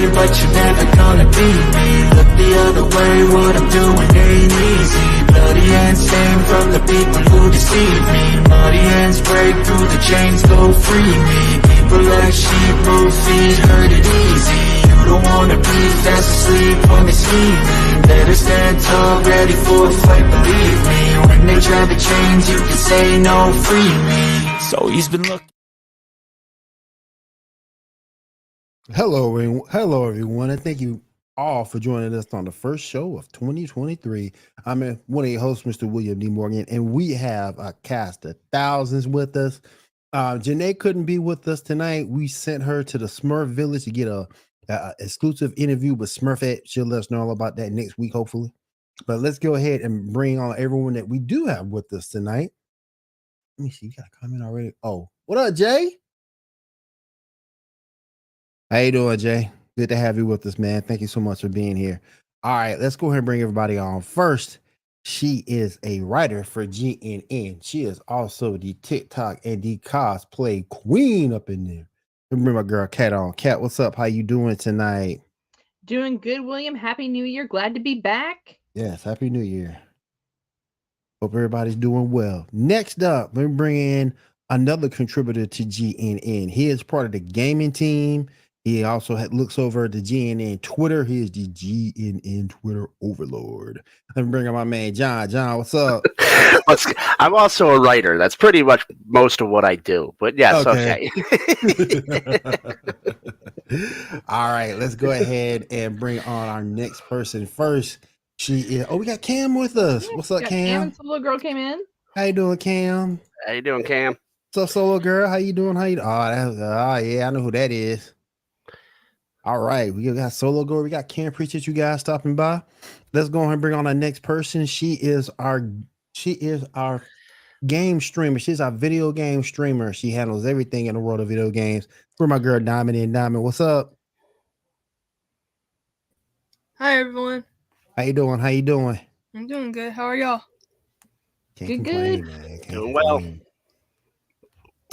but you're never gonna beat me. Look the other way, what I'm doing ain't easy. Bloody hands stained from the people who deceive me. Muddy hands break through the chains, go free me. People like sheep move feet, hurt it easy. You don't wanna be fast asleep when they see me. Better stand tall, ready for a fight, believe me. When they try the chains, you can say no, free me. So he's been looking. Hello, everyone, and thank you all for joining us on the first show of 2023. I'm one of your hosts, Mr. William D. Morgan, and we have a cast of thousands with us. Janae couldn't be with us tonight. We sent her to the Smurf Village to get a exclusive interview with Smurfette. She'll let us know all about that next week, hopefully. But let's go ahead and bring on everyone that we do have with us tonight. Let me see. You got a comment already? Oh, what up, Jay? How you doing, Jay? Good to have you with us, man. Thank you so much for being here. All right, let's go ahead and bring everybody on. First, she is a writer for GNN. She is also the TikTok and the cosplay queen up in there. Let me bring my girl Kat on. Kat, what's up? How you doing tonight? Doing good, William. Happy New Year. Glad to be back. Yes, Happy New Year. Hope everybody's doing well. Next up, let me bring in another contributor to GNN. He is part of the gaming team. He also looks over the GNN Twitter. He is the GNN Twitter overlord. Let me bring in my man, John. John, what's up? I'm also a writer. That's pretty much most of what I do. But yes, okay. All right, let's go ahead and bring on our next person first. She is. Oh, we got Cam with us. What's up, Cam? Cam and Solo Girl came in. How you doing, Cam? How you doing, Cam? What's up, Solo Girl? How you doing? Yeah, I know who that is. All right, we got Solo Girl. We got Cam. Appreciate you guys stopping by. Let's go ahead and bring on our next person. She is our game streamer. She's our video game streamer. She handles everything in the world of video games. For my girl Diamond and Diamond, what's up? Hi everyone. How you doing? I'm doing good. How are y'all? Can't Good, complain, good. man. Doing well.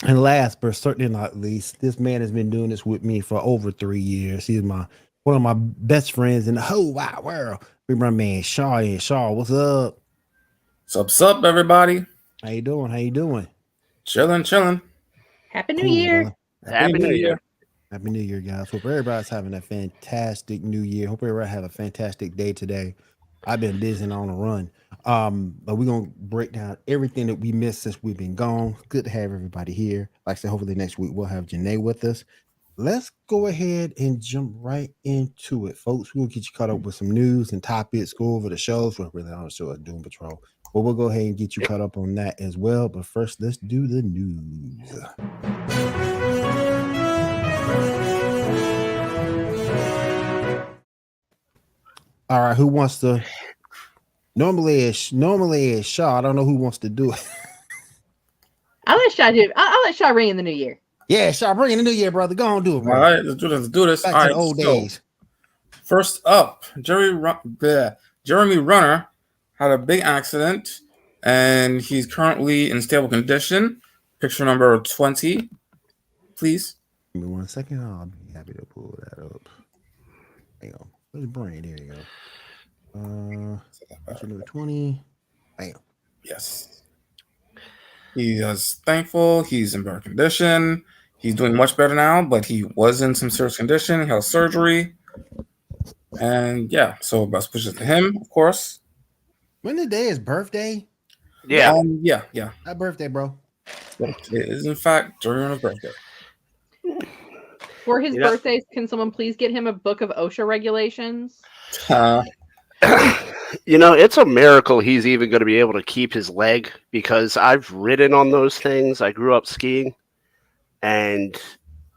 And last but certainly not least, this man has been doing this with me for over 3 years. He's one of my best friends in the whole wide world. We my man Shaw in. Shaw, what's up? What's up, everybody? How you doing? Chilling. Happy New Year. Happy New Year. Happy New Year, guys. Hope everybody's having a fantastic New Year. Hope everybody have a fantastic day today. I've been busy and on the run. But we're gonna break down everything that we missed since we've been gone. Good to have everybody here. Like I said, hopefully next week we'll have Janae with us. Let's go ahead and jump right into it, folks. We'll get you caught up with some news and topics, go over the shows. We're really on the show at Doom Patrol, but we'll go ahead and get you caught up on that as well. But first, let's do the news. All right, who wants to? Normally it's Shaw. I don't know who wants to do it. I'll let Shaw do it. I'll let Shaw ring in the new year. Yeah, Shaw, bring in the new year, brother. Go on, do it, bro. All right, let's do this. Back All to right, the old days. First up, Jeremy Renner had a big accident, and he's currently in stable condition. Picture number 20, please. Give me 1 second. I'll be happy to pull that up. Hang on. Where's the brain? There you go. Picture number 20. Bam. Yes. He is thankful. He's in better condition. He's doing much better now, but he was in some serious condition. He had surgery. And yeah, so best wishes to him, of course. When the day is birthday? Yeah. Yeah. Happy birthday, bro. It is, in fact, Jeremy's birthday. For his birthday, can someone please get him a book of OSHA regulations? It's a miracle he's even going to be able to keep his leg, because I've ridden on those things. I grew up skiing, and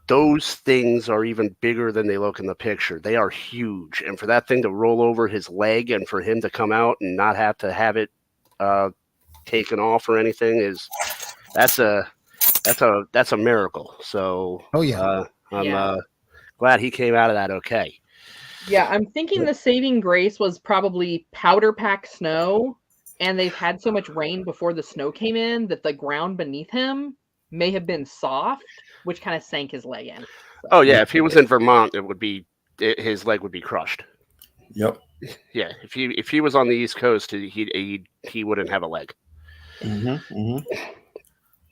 those things are even bigger than they look in the picture. They are huge, and for that thing to roll over his leg and for him to come out and not have to have it taken off or anything that's a miracle. So I'm glad he came out of that okay. Yeah, I'm thinking the saving grace was probably powder pack snow, and they've had so much rain before the snow came in that the ground beneath him may have been soft, which kind of sank his leg in. So. Oh yeah, if he was in Vermont, it would be his leg would be crushed. Yep. Yeah, if he was on the East Coast, he wouldn't have a leg.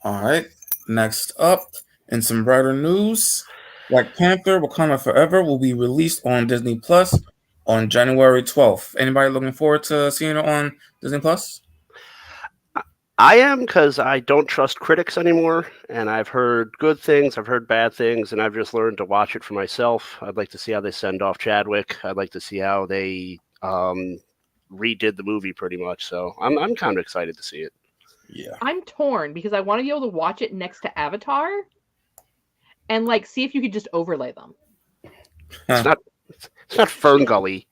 All right. Next up, in some brighter news, Black Panther: Wakanda Forever will be released on Disney Plus on January 12th. Anybody looking forward to seeing it on Disney Plus? I am, because I don't trust critics anymore, and I've heard good things, I've heard bad things, and I've just learned to watch it for myself. I'd like to see how they send off Chadwick. I'd like to see how they redid the movie pretty much. So I'm kind of excited to see it. Yeah. I'm torn because I want to be able to watch it next to Avatar and like see if you could just overlay them. It's not Fern Gully.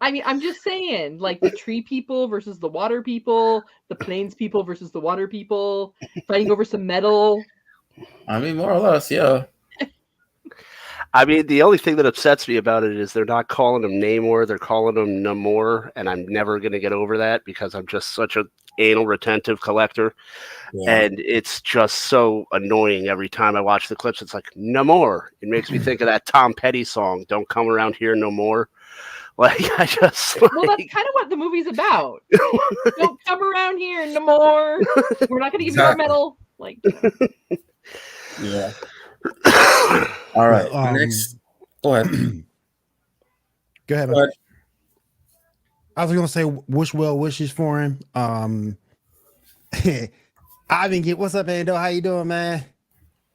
I mean, I'm just saying, like the tree people versus the water people, the plains people versus the water people, fighting over some metal. I mean, more or less, yeah. I mean, the only thing that upsets me about it is they're not calling him Namor, they're calling him Namor, and I'm never going to get over that because I'm just such an anal retentive collector. Yeah. And it's just so annoying every time I watch the clips. It's like, Namor. It makes me think of that Tom Petty song, Don't Come Around Here No More. Like, I just... Well, that's kind of what the movie's about. Don't come around here no more. We're not going to give you our medal. Like, yeah. All right. Next. Go ahead. Go ahead. I was going to say wish well wishes for him. I've been getting... What's up, Ando? How you doing, man?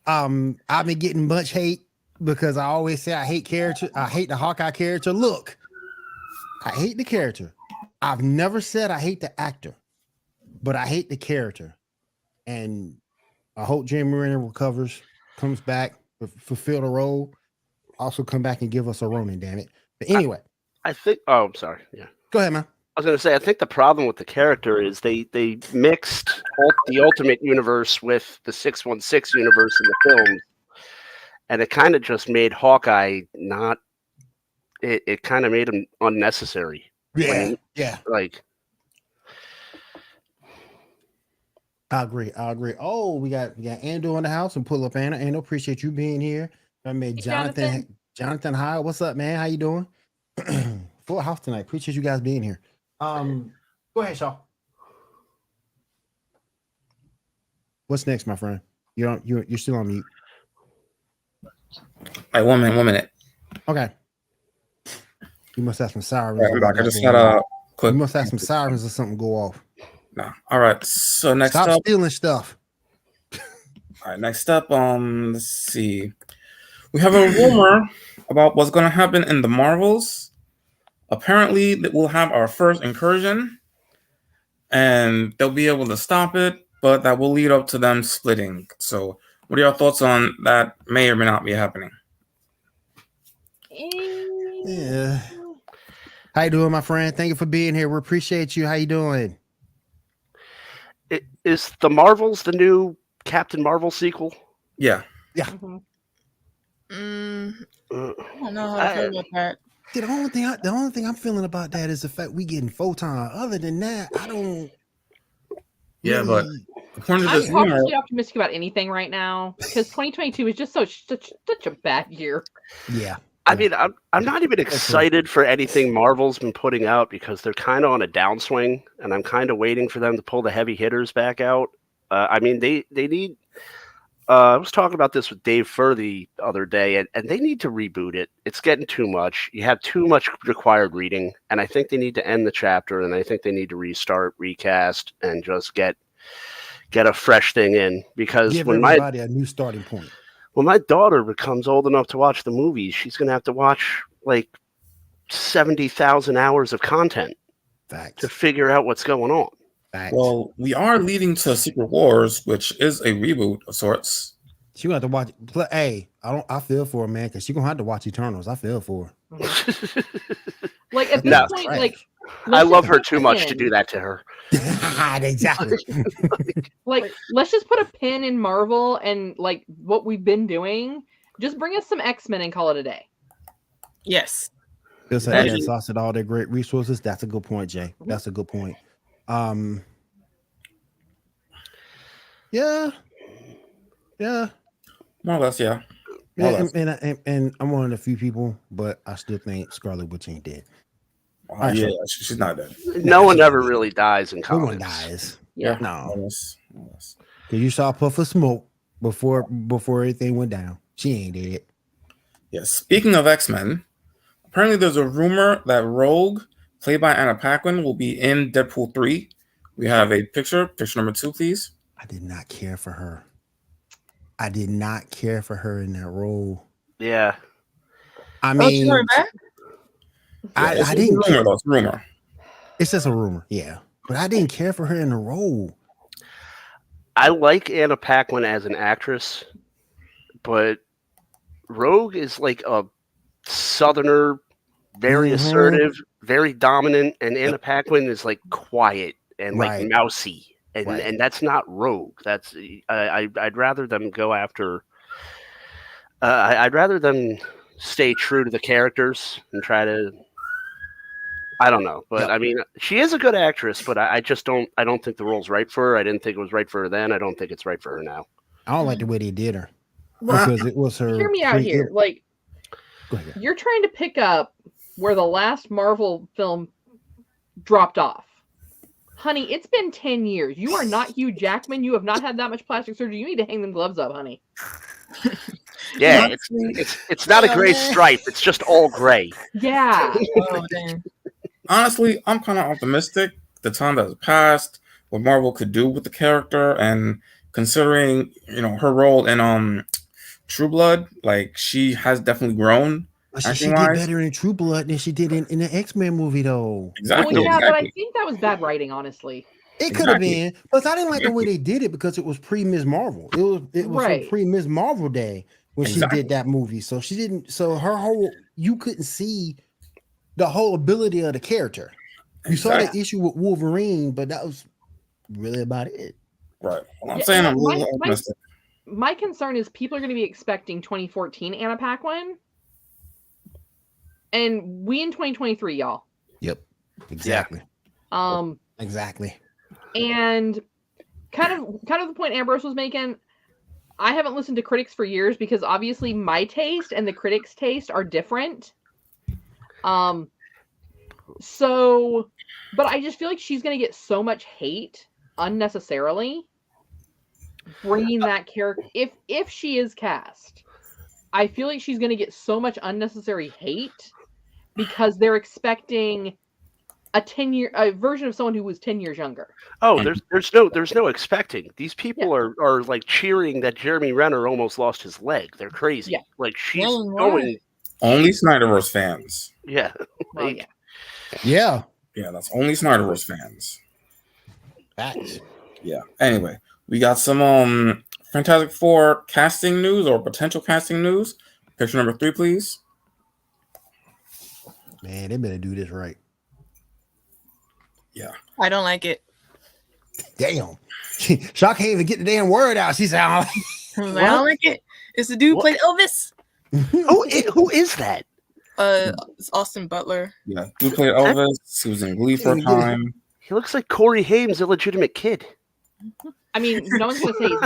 I've been getting much hate because I always say I hate character. I hate the Hawkeye character. Look. I hate the character. I've never said I hate the actor, but I hate the character. And I hope Jeremy Renner recovers, comes back, fulfill the role, also come back and give us a Ronin, damn it. But anyway. I think, oh, I'm sorry. Yeah. Go ahead, man. I was going to say, I think the problem with the character is they mixed the Ultimate Universe with the 616 universe in the films. And it kind of just made Hawkeye not... It kind of made him unnecessary. Yeah. Like, I agree. Oh, we got Ando in the house and pull up Anna. Ando, appreciate you being here. I made Jonathan High. What's up, man? How you doing? Full house tonight. Appreciate you guys being here. Go ahead, Shaw. What's next, my friend? You're still on mute. Hey, 1 minute. Okay. You must have some sirens. Right, I'm back. I just had a quick. You must have some sirens or something go off. No. All right. So next Stop up, stealing stuff. All right. Next up, let's see. We have a rumor about what's going to happen in the Marvels. Apparently, that we'll have our first incursion, and they'll be able to stop it, but that will lead up to them splitting. So, what are your thoughts on that? May or may not be happening. Yeah. How you doing, my friend? Thank you for being here. We appreciate you. How you doing? Is the Marvels the new Captain Marvel sequel? Yeah. Mm-hmm. I don't know how to feel about that. The only thing I'm feeling about that is the fact we getting Photon. Other than that, I don't. Yeah, really... but according to I'm this rumor, cautiously optimistic about anything right now because 2022 is just such a bad year. Yeah. I mean, I'm not even excited for anything Marvel's been putting out because they're kind of on a downswing, and I'm kind of waiting for them to pull the heavy hitters back out. I mean, they need. I was talking about this with Dave Furr the other day, and they need to reboot it. It's getting too much. You have too much required reading, and I think they need to end the chapter, and I think they need to restart, recast, and just get a fresh thing in. Because give when everybody a new starting point. When my daughter becomes old enough to watch the movies, she's going to have to watch like 70,000 hours of content to figure out what's going on. Facts. Well, we are leading to Secret Wars, which is a reboot of sorts. She's gonna have to watch. Hey, I feel for her, man, because she's gonna have to watch Eternals. I feel for her. Like at this point, like I love her too much to do that to her. Exactly. Like, let's just put a pin in Marvel and like what we've been doing. Just bring us some X-Men and call it a day. Yes. Just like exhausted all their great resources. That's a good point, Jay. That's a good point. Yeah. More or less, yeah. And I'm one of the few people, but I still think Scarlet Witch ain't dead. Yeah, she's not dead. No one ever really dies in No comics. one dies. Yeah. No. Because You saw Puff of Smoke before everything went down. She ain't dead. yeah. Speaking of X-Men, apparently there's a rumor that Rogue, played by Anna Paquin, will be in Deadpool 3. We have a picture number 2, please. I did not care for her. I did not care for her in that role. Yeah. I mean, back? I didn't care. It's a rumor. It's just a rumor, yeah. But I didn't care for her in the role. I like Anna Paquin as an actress, but Rogue is like a southerner, very assertive, very dominant, and Anna Paquin is like quiet and like mousy. And that's not Rogue. That's I'd rather them go after. I'd rather them stay true to the characters and try to. I don't know, but I mean, she is a good actress, but I just don't. I don't think the role's right for her. I didn't think it was right for her then. I don't think it's right for her now. I don't like the way they did her because it was her. Hear me out here. Like, go ahead. You're trying to pick up where the last Marvel film dropped off. Honey, it's been 10 years. You are not Hugh Jackman. You have not had that much plastic surgery. You need to hang them gloves up, honey. Yeah, it's not a gray stripe. It's just all gray. Yeah. Oh, dang. Honestly, I'm kind of optimistic. The time that has passed, what Marvel could do with the character, and considering her role in True Blood, like she has definitely grown. She did better in True Blood than she did in the X-Men movie, though. Exactly. Well, yeah, but I think that was bad writing, honestly. It could have been, but I didn't like the way they did it because it was pre-Ms. Marvel. It was pre-Ms. Marvel day when she did that movie. So she didn't. So her whole you couldn't see the whole ability of the character. You saw the issue with Wolverine, but that was really about it. Right. Well, I'm saying I'm really optimistic. My concern is people are going to be expecting 2014 Anna Paquin. And we in 2023, y'all. Yep. Exactly. Exactly. And kind of the point Ambrose was making, I haven't listened to critics for years because obviously my taste and the critics' taste are different. So, but I just feel like she's going to get so much hate unnecessarily bringing that character. If she is cast, I feel like she's going to get so much unnecessary hate because they're expecting a version of someone who was 10 years younger. Oh, there's no expecting. These people are like cheering that Jeremy Renner almost lost his leg. They're crazy. Yeah. Like she's going. Only Snyderverse fans. Yeah. Well, yeah. Yeah. Yeah, that's only Snyderverse fans. Facts. Yeah. Anyway, we got some Fantastic Four casting news or potential casting news. Picture number 3, please. Man, they better do this right. Yeah. I don't like it. Damn. Shaw can't even get the damn word out. She said, I don't like it. It's the dude who played Elvis. Who is that? It's Austin Butler. Yeah, dude played Elvis. He was in Glee for a time. He looks like Corey Haim's illegitimate kid. I mean, no one's going to say he's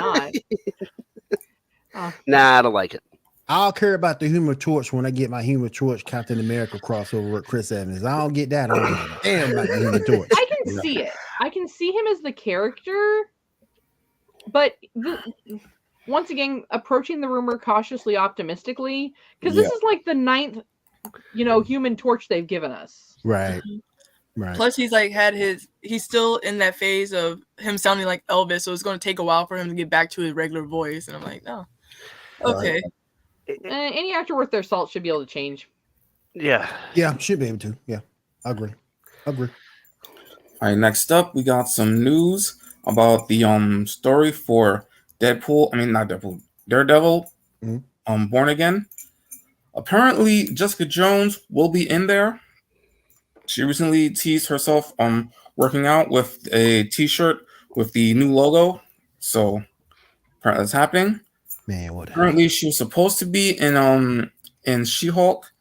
not. Nah, I don't like it. I'll care about the Human Torch when I get my Human Torch Captain America crossover with Chris Evans. I don't get that. I don't give a damn about the Human Torch. I can see it. I can see him as the character, but once again, approaching the rumor cautiously optimistically, because this is like the 9th, Human Torch they've given us. Right. Right. Plus, he's still in that phase of him sounding like Elvis, so it's going to take a while for him to get back to his regular voice. And I'm like, no, okay. Right. Any actor worth their salt should be able to change. Yeah. Yeah, should be able to. Yeah, I agree. All right, next up, we got some news about the story for Daredevil, Born Again. Apparently, Jessica Jones will be in there. She recently teased herself working out with a t-shirt with the new logo. So apparently that's happening. Man, what? Apparently she was supposed to be in She-Hulk.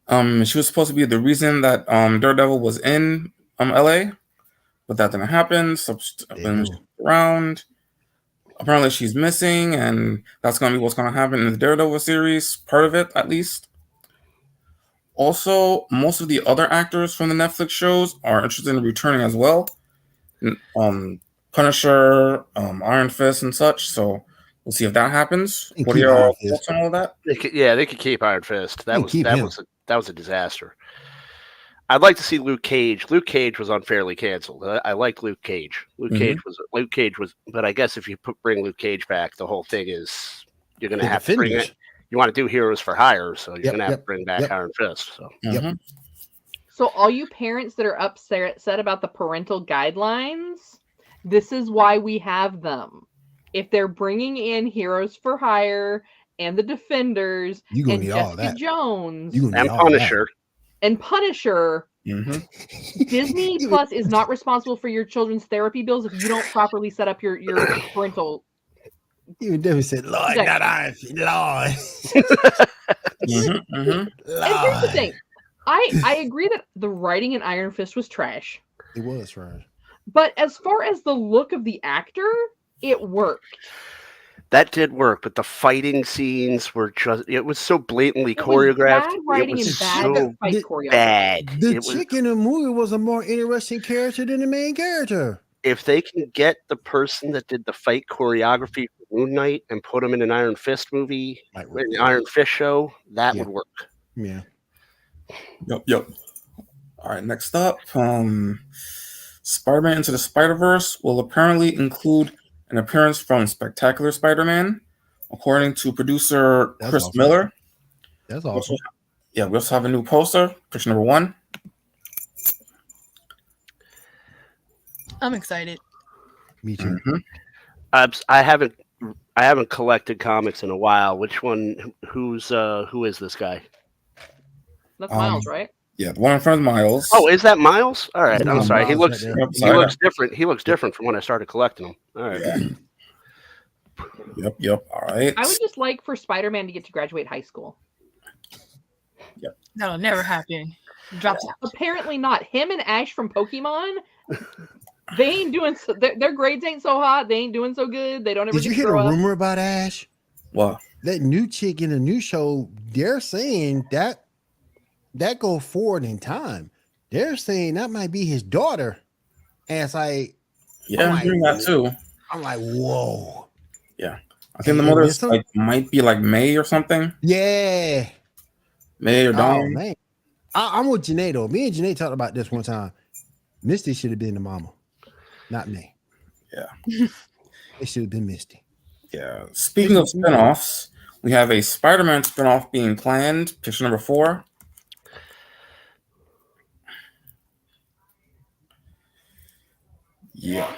She was supposed to be the reason that Daredevil was in LA, but that didn't happen. So been around. apparently she's missing, and that's going to be what's going to happen in the Daredevil series, part of it at least. Also, most of the other actors from the Netflix shows are interested in returning as well. Punisher, Iron Fist, and such. So we'll see if that happens. And What are keep your Iron Fist. thoughts on all that? They could keep Iron Fist. That And was keep him. a disaster. I'd like to see Luke Cage. Luke Cage was unfairly canceled. I like Luke Cage. Luke Cage was, but I guess if you bring Luke Cage back, the whole thing is you're going to The have to bring Defenders. it. You want to do Heroes for Hire, so you're Yep, going to have yep, to bring back yep. Iron Fist. So Mhm. So all you parents that are upset about the parental guidelines, this is why we have them. If they're bringing in Heroes for Hire and the Defenders You gonna and need all Jessica that. Jones You gonna and need all that. Punisher. and Punisher, Mhm. Disney Plus is not responsible for your children's therapy bills if you don't properly set up your parental. You definitely said, Lord, Exactly. not Iron Fist, Lord. Mhm. Mhm. And here's the Lord. thing. I agree that the writing in Iron Fist was trash. It was right. But as far as the look of the actor, it worked. That did work, but the fighting scenes were just—it was so blatantly It was choreographed. bad writing it and was bad so fight the- choreography. bad. The It was, chick in the movie was a more interesting character than the main character. if they can get the person that did the fight choreography for Moon Knight and put him in an Iron Fist movie, Might work. an Iron Fist show, that Yeah. would work. Yeah. Yep. All right, next up, Spider-Man Into the Spider-Verse will apparently include an appearance from Spectacular Spider-Man, according to producer That's Chris awesome. Miller. That's awesome. Yeah, we also have a new poster, picture number 1. I'm excited. Me too. Mhm. I haven't collected comics in a while. Which one? Who is this guy? That's Miles, right? Yeah, the one in front of Miles. Oh, is that Miles? All right, Yeah, I'm sorry. He Miles looks right there. he looks different. He looks different from when I started collecting them. All right. Yep. All right. I would just like for Spider-Man to get to graduate high school. That'll never happen. Drops out. Apparently not. Him and Ash from Pokemon, they ain't doing so, their grades ain't so hot. They ain't doing so good. They don't ever Did you get hear to the grow up. rumor about Ash? Well, That new chick in the new show, they're saying that go forward in time. They're saying that might be his daughter. And it's like, yeah, I'm hearing that too. I'm like, whoa. I think the And mother's this one- like might be like May or something. Yeah. May or Oh, Dawn. man. I'm with Janae, though. Me and Janae talked about this one time. Misty should have been the mama, not me. Yeah. It should have been Misty. Yeah. Speaking of spinoffs, we have a Spider-Man spinoff being planned. Picture number 4. Yeah.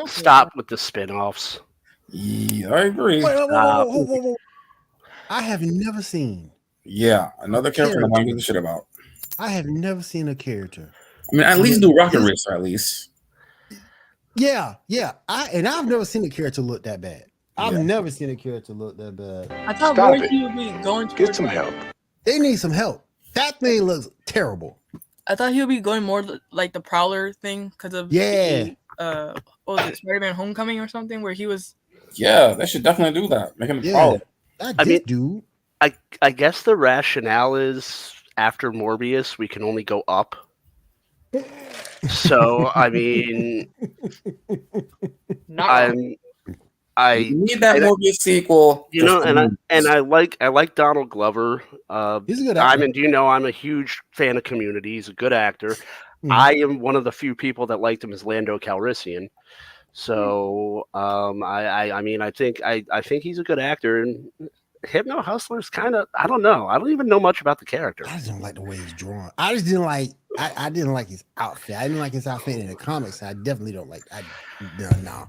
Stop with the spin-offs. Yeah, I agree. Whoa. I have never seen. Yeah, another character I'm giving a shit about. I have never seen a character. I mean, at least do Rocket Racer, at least. Yeah. I've never seen a character look that bad. I've Yeah. never seen a character look that bad. I thought Stop Roy it. G would be going towards Get some help. They need some help. That thing looks terrible. I thought he would be going more like the Prowler thing because of Yeah. what was it, Spider-Man Homecoming or something, where he was. Yeah, they should definitely do that. Make him a Yeah. Prowler. That I mean- dude. I guess the rationale is after Morbius, we can only go up. So I mean, Not You I need that and- Morbius sequel. you know, just and I like Donald Glover. He's a good I actor. mean, do you know I'm a huge fan of Community? He's a good actor. Mhm. I am one of the few people that liked him as Lando Calrissian. So I mean, I think he's a good actor, and Hypno Hustler's kind of, I don't know. I don't even know much about the character. I just don't like the way he's drawn. I just didn't like. I didn't like his outfit. I didn't like his outfit in the comics. I definitely don't like. No.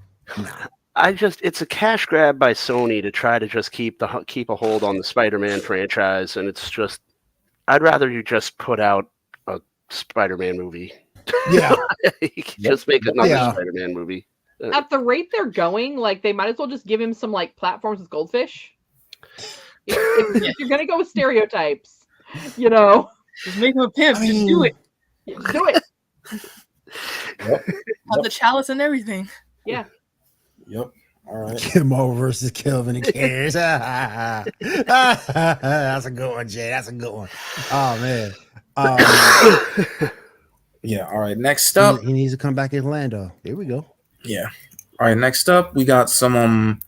It's a cash grab by Sony to try to just keep a hold on the Spider-Man franchise, and it's just, I'd rather you just put out a Spider-Man movie. Yeah. You can just make another Yeah. Spider-Man movie. at the rate they're going, like they might as well just give him some like platforms with goldfish. If you're gonna go with stereotypes, you know, Just make him a pimp. I Just mean- do it. do it. Have the chalice and everything. Yeah. Yep. All right. Kimmo versus Kelvin and Cares. That's a good one, Jay. That's a good one. Oh man. Yeah. All right. Next up. He needs to come back in Orlando. Here we go. Yeah. All right. Next up, we got some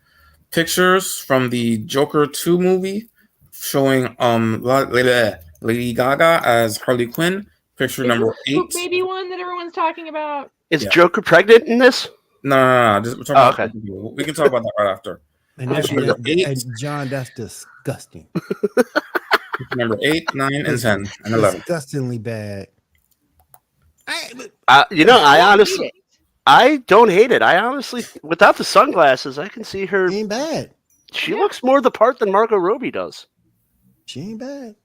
pictures from the Joker 2 movie showing Lady Gaga as Harley Quinn. Picture Is number this the 8. Poop baby one that everyone's talking about? Is Yeah. Joker pregnant in this? No. We're talking about okay. We can talk about that right after. And, Picture number 8. and John, that's disgusting. Picture number 8, 9, and 10, and 11. Disgustingly bad. I honestly, I don't hate it. I honestly, without the sunglasses, I can see her. She ain't bad. She looks more the part than Margot Robbie does. She ain't bad.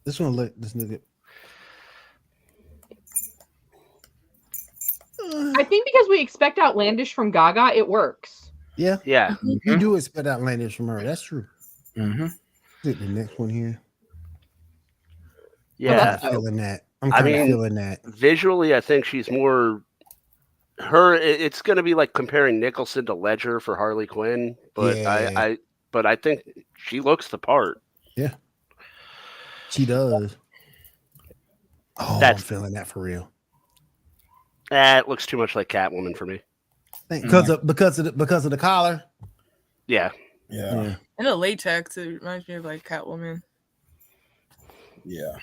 This one look. This nigga. I think because we expect outlandish from Gaga, it works. Yeah. Yeah. You do expect outlandish from her. That's true. Mm-hmm. Look at the next one here. Yeah. I'm feeling that. I'm kind of feeling that. Visually, I think she's more. It's going to be like comparing Nicholson to Ledger for Harley Quinn, but Yeah. I think she looks the part. Yeah. She does. Oh, I'm feeling that for real. It looks too much like Catwoman for me. Because of the collar. Yeah. And the latex, it reminds me of like Catwoman. Yeah.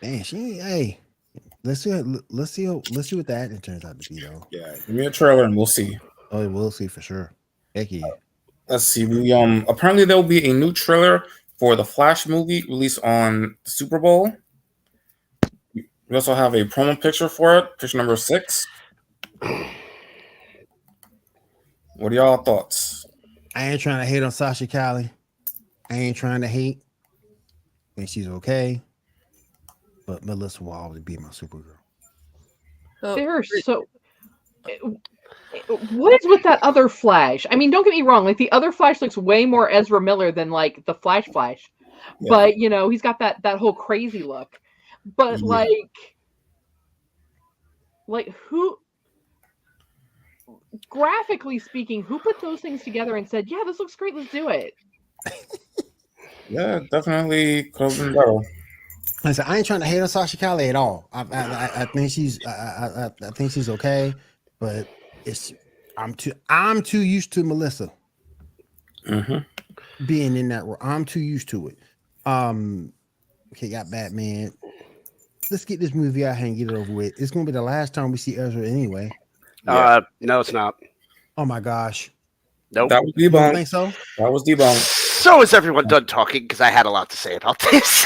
Man, hey. Let's see what the acting turns out to be though. Yeah. Give me a trailer and we'll see. Oh, we'll see for sure. Heck yeah. Let's see. We apparently there will be a new trailer for the Flash movie released on the Super Bowl. We also have a promo picture for it, picture number 6. What are y'all thoughts? I ain't trying to hate on Sasha Cali. I ain't trying to hate. I think she's okay. But Melissa will always be my Supergirl. They're so. What is with that other Flash? I mean, don't get me wrong. Like the other Flash looks way more Ezra Miller than like the Flash. Yeah. But he's got that whole crazy look. But like who? Graphically speaking, who put those things together and said, "Yeah, this looks great. Let's do it." Yeah, definitely could have been better. Listen, I ain't trying to hate on Sasha Cali at all. I think she's I think she's okay, but I'm too used to Melissa being in that role. I'm too used to it. Okay, got Batman. Let's get this movie out here and get it over with. It's gonna be the last time we see Ezra anyway. No, it's not. Oh my gosh. Nope. That was You don't debunked. think so? That was debunked. So is everyone done talking? Because I had a lot to say about this.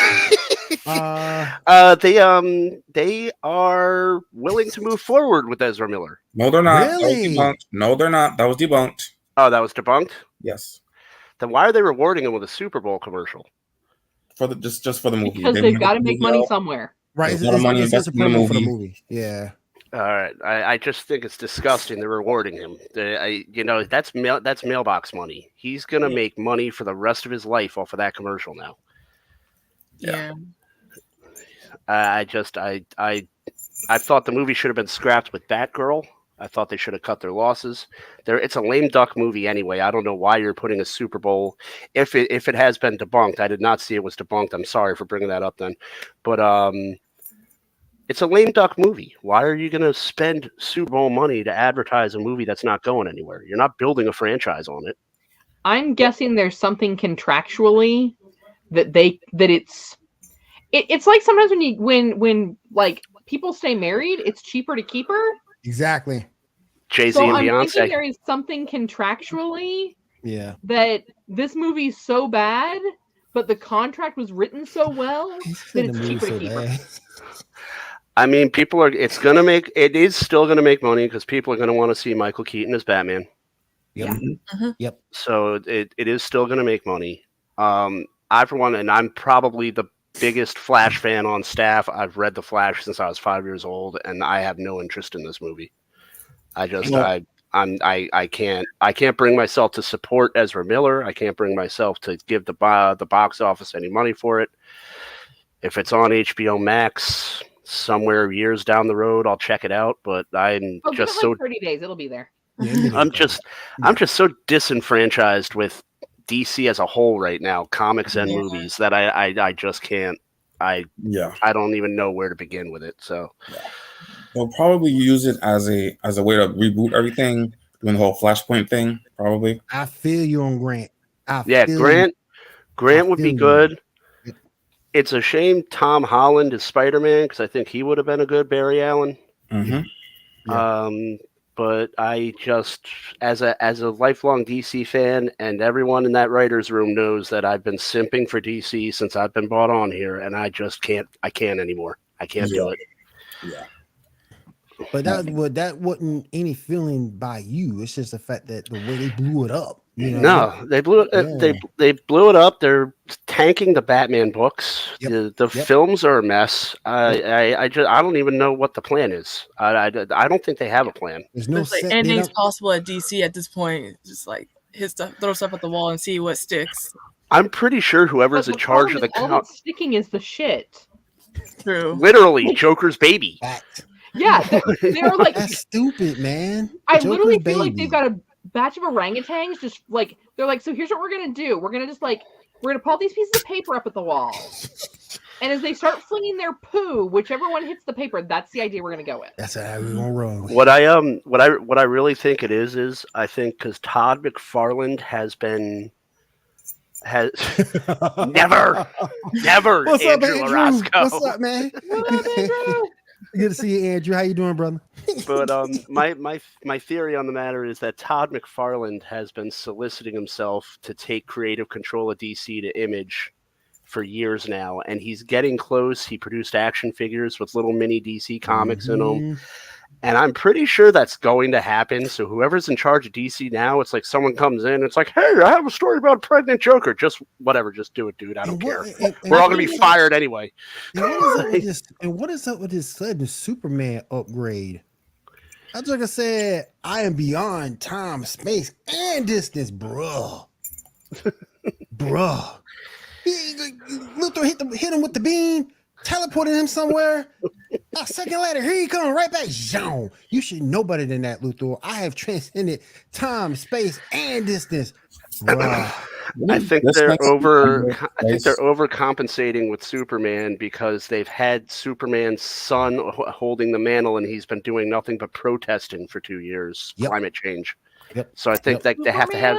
They are willing to move forward with Ezra Miller. No, they're not. Really? That was debunked. No, they're not. That was debunked. Oh, that was debunked? Yes. Then why are they rewarding him with a Super Bowl commercial? For the just for the movie. Because they've got to make money somewhere. Right. There's a lot of money It's a invested in the promo for the movie. movie. Yeah. All right, I just think it's disgusting. They're rewarding him. That's mailbox money. He's gonna make money for the rest of his life off of that commercial now. Yeah. I thought the movie should have been scrapped with Batgirl. I thought they should have cut their losses. It's a lame duck movie anyway. I don't know why you're putting a Super Bowl. If it has been debunked, I did not see it was debunked. I'm sorry for bringing that up then, but it's a lame duck movie. Why are you going to spend Super Bowl money to advertise a movie that's not going anywhere? You're not building a franchise on it. I'm guessing there's something contractually that it's like sometimes when like people stay married, it's cheaper to keep her. Exactly. Jay-Z So and I'm Beyonce. thinking there is something contractually Yeah. that this movie's so bad, but the contract was written so well that it's cheaper to keep her. I mean, it is still going to make money because people are going to want to see Michael Keaton as Batman. Yep. Yep. So it is still going to make money. I, for one, and I'm probably the biggest Flash fan on staff. I've read The Flash since I was 5 years old, and I have no interest in this movie. I can't bring myself to support Ezra Miller. I can't bring myself to give the box office any money for it. If it's on HBO Max somewhere years down the road, I'll check it out. But I'm Oh, just give it like 30 days. It'll be there. Yeah, I'm just so disenfranchised with DC as a whole right now, comics and movies, that I just can't. I don't even know where to begin with it. So they'll probably use it as a way to reboot everything, doing the whole Flashpoint thing. Probably. I feel you on Grant. Grant would be good. Yep. It's a shame Tom Holland is Spider-Man, because I think he would have been a good Barry Allen. Mm-hmm. Yeah. But I just, as a lifelong DC fan, and everyone in that writer's room knows that I've been simping for DC since I've been brought on here, and I just can't. I can't anymore. I can't do it. Yeah. But that wasn't any feeling by you. It's just the fact that the way they blew it up. You know? No, they blew it. They blew it up. They're tanking the Batman books. Yep. The films are a mess. I don't even know what the plan is. I don't think they have a plan. There's no Like anything's possible at DC at this point. Just like hit stuff, throw stuff at the wall and see what sticks. I'm pretty sure whoever's in charge of the all that's sticking is the shit. True. Literally Joker's baby. Yeah, they're like that's stupid, man. I literally feel like they've got a batch of orangutans just like they're like, so here's what we're gonna do. We're gonna pull these pieces of paper up at the wall. And as they start flinging their poo, whichever one hits the paper, that's the idea we're gonna go with. That's how we're gonna run with. What I really think it is I think because Todd McFarlane has never What's Andrew up, Andrew? Orozco. What's up, man? What up, Andrew? Good to see you, Andrew. How you doing, brother? But my theory on the matter is that Todd McFarlane has been soliciting himself to take creative control of DC to Image for years now, and he's getting close. He produced action figures with little mini DC comics in them, and I'm pretty sure that's going to happen. So whoever's in charge of DC now, it's like someone comes in, it's like, hey, I have a story about a pregnant Joker. Just whatever, just do it, dude. I don't care. We're all going to be fired anyway. And what is up with this sudden Superman upgrade? I just like I said, I am beyond time, space, and distance, bruh. Bruh. Luthor hit him with the beam, teleported him somewhere. A second later, here he comes right back. Zone. You should know better than that, Luthor. I have transcended time, space, and distance. Bruh. I think they're overcompensating with Superman because they've had Superman's son holding the mantle, and he's been doing nothing but protesting for 2 years. Climate change. So I think that they have to have.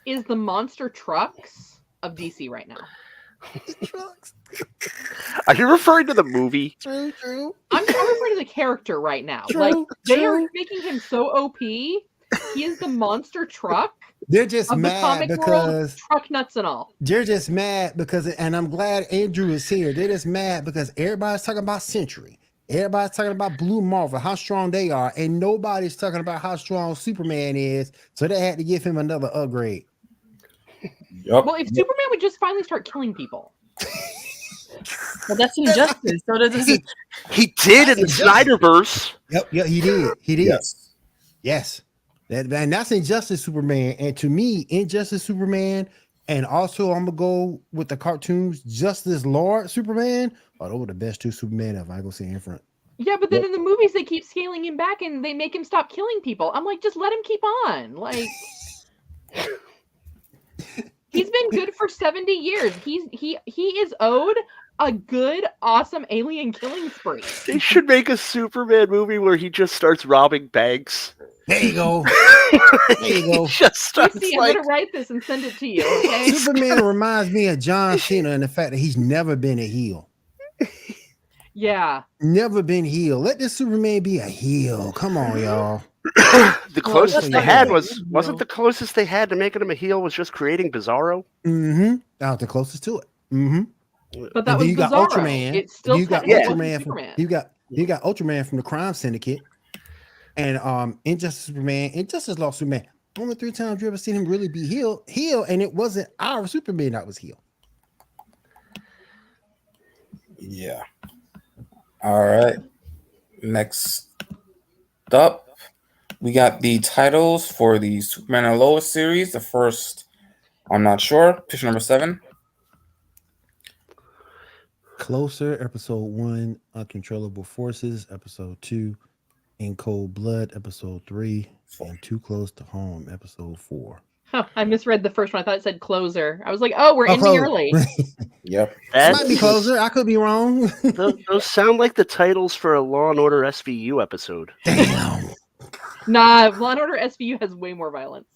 Is the monster trucks of DC right now? Trucks. Are you referring to the movie? True. I'm referring to the character right now. They are making him so OP. He is the monster truck. They're just of mad the because truck nuts and all. They're just mad because, and I'm glad Andrew is here. They're just mad because everybody's talking about Century. Everybody's talking about Blue Marvel, how strong they are, and nobody's talking about how strong Superman is. So they had to give him another upgrade. Well, if Superman would just finally start killing people. Well, that's injustice. So that doesn't. He did in the Snyderverse. Yep, he did. He did. Yes. And that's Injustice Superman. And to me, Injustice Superman, and also I'm gonna go with the cartoons, Justice Lord Superman. Oh, those were the best two Superman ever. I go see in front. Yeah, but then in the movies they keep scaling him back and they make him stop killing people. I'm like, just let him keep on. Like he's been good for 70 years. He is owed a good, awesome alien killing spree. They should make a Superman movie where he just starts robbing banks. There you go. Just starts I'm gonna write this and send it to you. Okay? Superman reminds me of John Cena in the fact that he's never been a heel. Yeah. Never been heel. Let this Superman be a heel. Come on, y'all. The closest they had wasn't the closest they had to making him a heel was just creating Bizarro. That was the closest to it. But that was you got Bizarro. Ultraman. It's still you got Ultraman. you got Ultraman from the Crime Syndicate, and Injustice Superman, Injustice Law Superman. Only 3 times you ever seen him really be heel, and it wasn't our Superman that was heel. Yeah. All right. Next up, we got the titles for the Superman and Lois series. The first, I'm not sure. Picture number 7. Closer, episode 1, Uncontrollable Forces, episode 2, In Cold Blood, episode 3, and Too Close to Home, episode 4. Oh, I misread the first one. I thought it said closer. I was like, oh, we're ending early. Yep. It might be closer. I could be wrong. Those sound like the titles for a Law and Order SVU episode. Damn. Nah, Law and Order SVU has way more violence.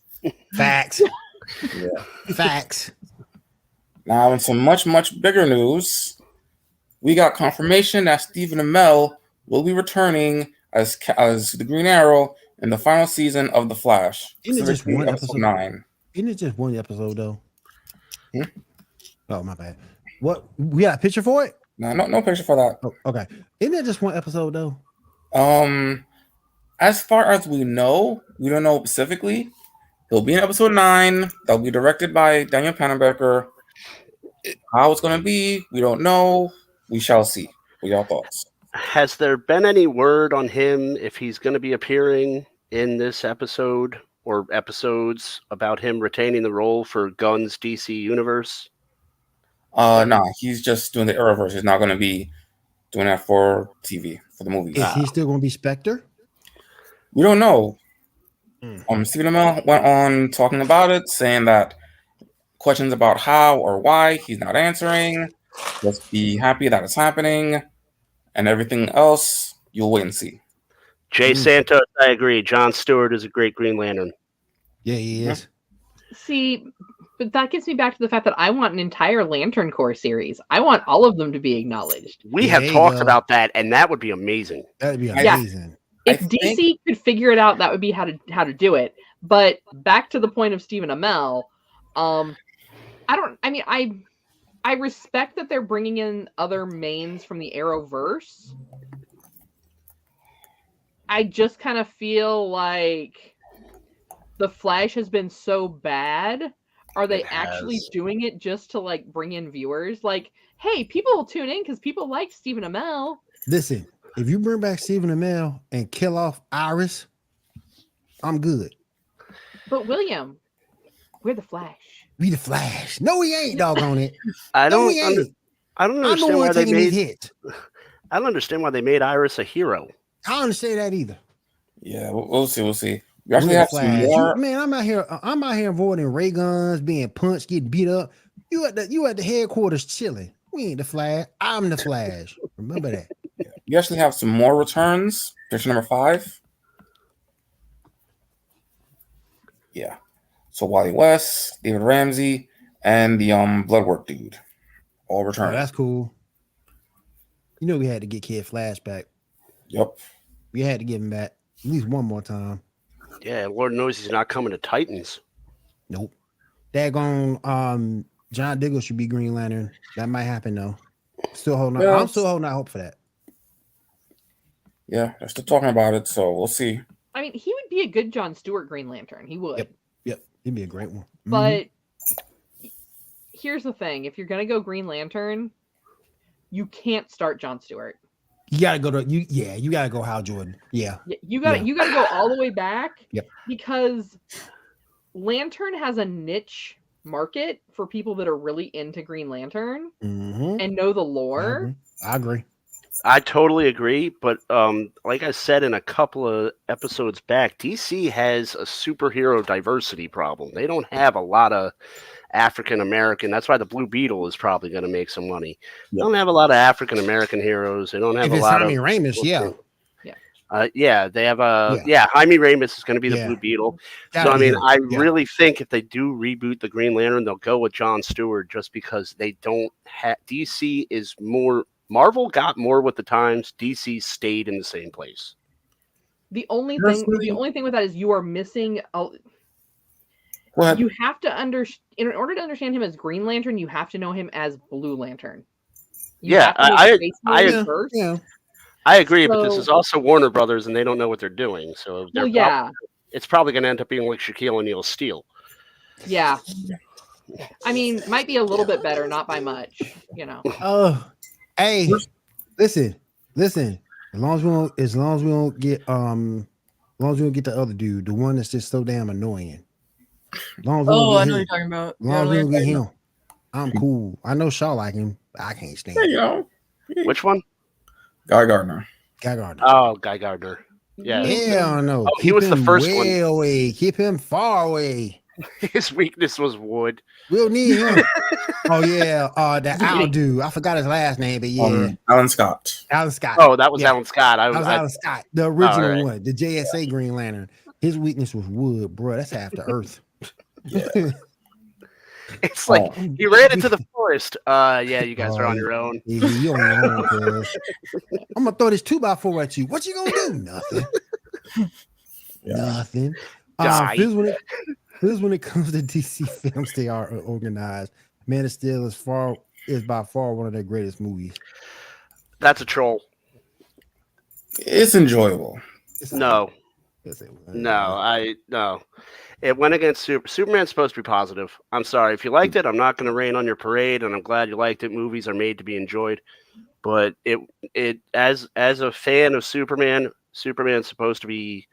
Facts. Yeah. Facts. Now, in some much, much bigger news, we got confirmation that Stephen Amell will be returning as the Green Arrow in the final season of The Flash. Isn't it just one episode? 9. Isn't it just one episode, though? Hmm? Oh, my bad. What? We got a picture for it? No picture for that. Oh, okay. Isn't it just one episode, though? As far as we know, we don't know specifically. He'll be in episode 9. That'll be directed by Daniel Pannenbecker. How it's going to be, we don't know. We shall see. What y'all thoughts? Has there been any word on him if he's going to be appearing in this episode or episodes about him retaining the role for Gunn's DC universe? No, he's just doing the Arrowverse. He's not going to be doing that for TV, for the movies. Is he still going to be Spectre? We don't know. Stephen Amell went on talking about it, saying that questions about how or why he's not answering. Just be happy that it's happening, and everything else you'll wait and see. Jay Santos, I agree. Jon Stewart is a great Green Lantern. Yeah, he is. See, but that gets me back to the fact that I want an entire Lantern Corps series. I want all of them to be acknowledged. We have talked about that, and that would be amazing. That'd be amazing. If DC could figure it out, that would be how to do it. But back to the point of Stephen Amell, I respect that they're bringing in other mains from the Arrowverse. I just kind of feel like the Flash has been so bad. Are they actually doing it just to like bring in viewers? Like, hey, people will tune in because people like Stephen Amell. Listen, if you bring back Stephen Amell and kill off Iris, I'm good. But William, we're the Flash. We the Flash. No, he ain't, doggone it. I don't understand why they made Iris a hero. I don't understand that either. Yeah, we'll see. We actually have some more. Man, I'm out here avoiding ray guns, being punched, getting beat up. You at the headquarters chilling. We ain't the Flash. I'm the Flash. Remember that. Yeah. You actually have some more returns. Picture number 5. Yeah. So Wally West, David Ramsey, and the Bloodwork dude. All returned. Oh, that's cool. You know we had to get Kid Flash back. Yep. We had to give him back at least one more time. Yeah, Lord knows he's not coming to Titans. Nope. Daggone John Diggle should be Green Lantern. That might happen though. I'm still holding out hope for that. Yeah, they're still talking about it, so we'll see. I mean, he would be a good Jon Stewart Green Lantern. He would. Yep. He'd be a great one. But here's the thing: if you're gonna go Green Lantern, you can't start Jon Stewart. You gotta go to you gotta go Hal Jordan. Yeah. You gotta go all the way back. Yep. Because Lantern has a niche market for people that are really into Green Lantern and know the lore. I agree. I totally agree, but like I said in a couple of episodes back, DC has a superhero diversity problem. They don't have a lot of African American. That's why the Blue Beetle is probably going to make some money. They don't have a lot of African American heroes. They don't have a lot Jaime of Ramis, they have Jaime Ramis is going to be the Blue Beetle. So I mean, I really think if they do reboot the Green Lantern, they'll go with Jon Stewart just because they don't have DC is more. Marvel got more with the times. DC stayed in the same place. The only thing with that is you are missing. You have to in order to understand him as Green Lantern, you have to know him as Blue Lantern. I agree, but this is So- also Warner Brothers, and they don't know what they're doing. So it's probably going to end up being like Shaquille O'Neal Steel. Yeah. I mean, might be a little bit better, not by much, you know. Hey, listen. As long as we don't get the other dude, the one that's just so damn annoying. I know what you're talking about. As long as we don't get him, I'm cool. I know Shaw like him, but I can't stand There you him. go. Which one? Guy Gardner. Guy Gardner. Oh, Guy Gardner. Yeah. Hell no. Oh, he was the him first way one. away. Keep him far away. His weakness was wood. We'll need him. Oh yeah, the Yeah. owl dude. I forgot his last name, but yeah, Alan Scott. Alan Scott. Oh, that was Yeah. Alan Scott. That was Alan Scott, the original right. one, the JSA Green Lantern. His weakness was wood, bro. That's half the Earth. Yeah. It's like he ran into the forest. Yeah, you guys are on your own. Yeah, you on your own, cuz. I'm gonna throw this 2x4 at you. What you gonna do? Nothing. Yeah. Nothing. Die. Here's when it comes to DC films, they are organized. Man of Steel is by far one of their greatest movies. That's a troll. It's enjoyable. No. No. No. It went against Superman's supposed to be positive. I'm sorry. If you liked it, I'm not going to rain on your parade, and I'm glad you liked it. Movies are made to be enjoyed. But it as a fan of Superman's supposed to be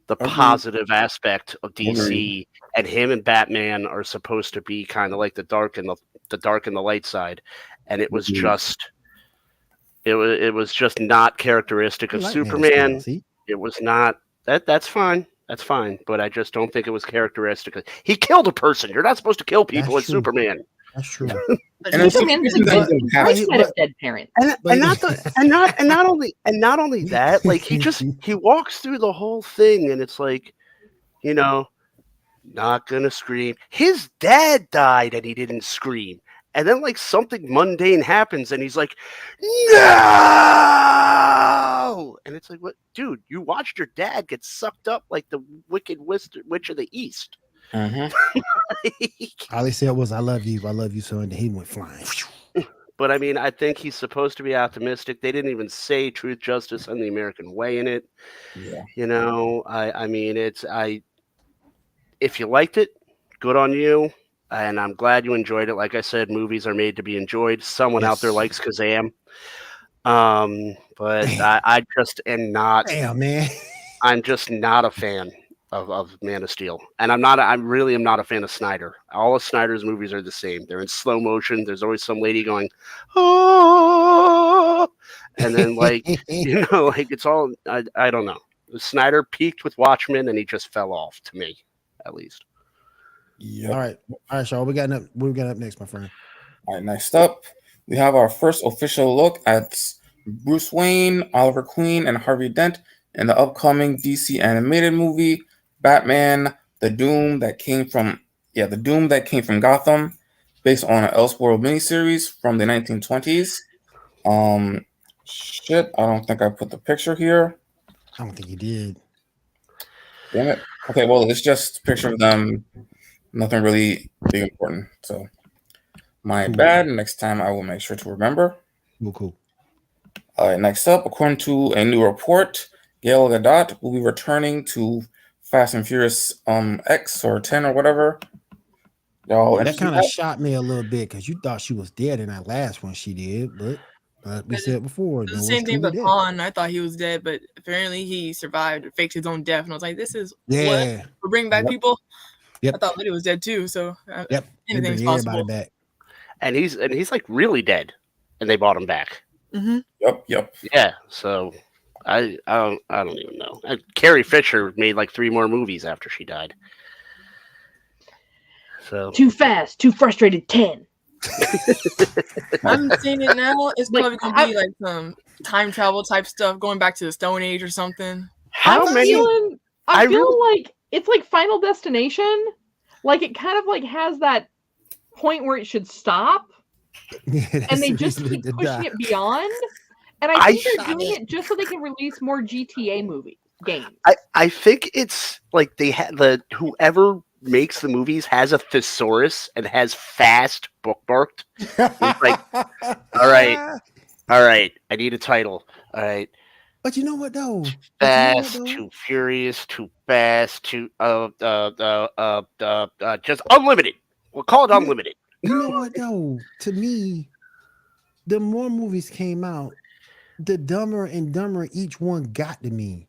the positive aspect of DC, and him and Batman are supposed to be kind of like the dark and the light side. And it was just it was just not characteristic of Superman. It was not that's fine. That's fine, but I just don't think it was characteristic. He killed a person. You're not supposed to kill people as Superman. That's true. But Superman's a good set of dead parents. And not only that, like he walks through the whole thing, and it's like, not gonna scream. His dad died, and he didn't scream. And then like something mundane happens, and he's like, "No!" And it's like, "What, dude? You watched your dad get sucked up like the wicked witch of the East." All he said was, "I love you, son." And he went flying. But I mean, I think he's supposed to be optimistic. They didn't even say truth, justice, and the American way in it. Yeah. I mean, if you liked it, good on you. And I'm glad you enjoyed it. Like I said, movies are made to be enjoyed. Someone out there likes Kazam. But I just am not. Damn, man. I'm just not a fan of Man of Steel. And I really am not a fan of Snyder. All of Snyder's movies are the same. They're in slow motion. There's always some lady going, "Oh," and then like, like it's all, I don't know. Snyder peaked with Watchmen and he just fell off, to me, at least. Yep. All right, Shaw. We got up next, my friend. All right, next up, we have our first official look at Bruce Wayne, Oliver Queen, and Harvey Dent in the upcoming DC animated movie Batman: The Doom That Came from Gotham, based on an Elseworld miniseries from the 1920s. I don't think I put the picture here. I don't think you did. Damn it. Okay, well, it's just a picture of them. Nothing really big important. So, my bad. Next time I will make sure to remember. Cool. All right, next up, according to a new report, Gal Gadot will be returning to Fast and Furious X or 10 or whatever. Y'all, that kind of shocked me a little bit because you thought she was dead in that last one she did, but we said before. The same thing with Han. I thought he was dead, but apparently he survived or faked his own death. And I was like, this is what? We're bringing back people? Yep. I thought Liddy was dead too, so anything's possible. Back. And he's like really dead, and they brought him back. Mm-hmm. Yep. Yeah, so I don't even know. Carrie Fisher made like 3 more movies after she died. So Too fast, too frustrated. 10. I'm seeing it now. It's probably gonna be like some time travel type stuff, going back to the Stone Age or something. I feel like it's like Final Destination. Like it kind of like has that point where it should stop, and they just keep pushing it beyond. And I think they're doing it just so they can release more GTA games. I think it's like they had whoever makes the movies has a thesaurus and has fast bookmarked. It's like, all right, I need a title. All right. But you know what though? Fast, too furious, too fast, too just unlimited. We'll call it unlimited. You know what though? To me, the more movies came out, the dumber and dumber each one got to me.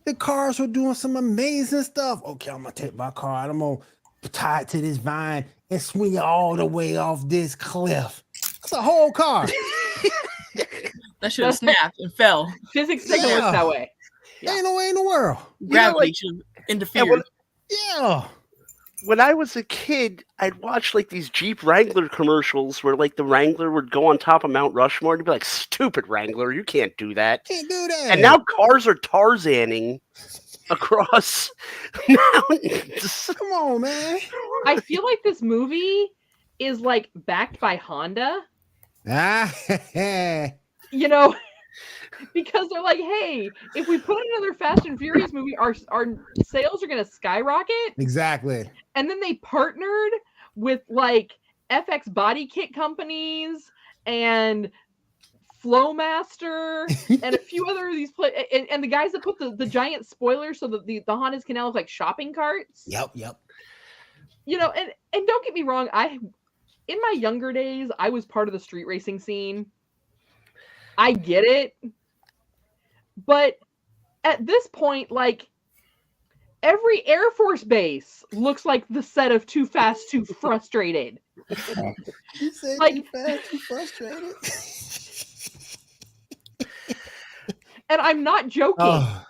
The cars were doing some amazing stuff. Okay, I'm gonna take my car and I'm gonna tie it to this vine and swing it all the way off this cliff. It's a whole car. That should have snapped and fell. Physics doesn't work that way. Yeah. Ain't no way in the world. Gravity should interfere. Yeah. When I was a kid, I'd watch like these Jeep Wrangler commercials where like the Wrangler would go on top of Mount Rushmore and be like, "Stupid Wrangler, you can't do that." Can't do that. And now cars are Tarzaning across mountains. Come on, man. I feel like this movie is like backed by Honda. You know, because they're like, hey, if we put another Fast and Furious movie, our sales are going to skyrocket. Exactly. And then they partnered with like FX body kit companies and Flowmaster and a few other of these and the guys that put the giant spoilers so that the Hondas can now look like shopping carts. Yep. You know, and don't get me wrong, in my younger days, I was part of the street racing scene. I get it. But at this point, like, every Air Force base looks like the set of Too Fast, Too Frustrated. You said like, Too Fast, Too Frustrated? And I'm not joking. Oh.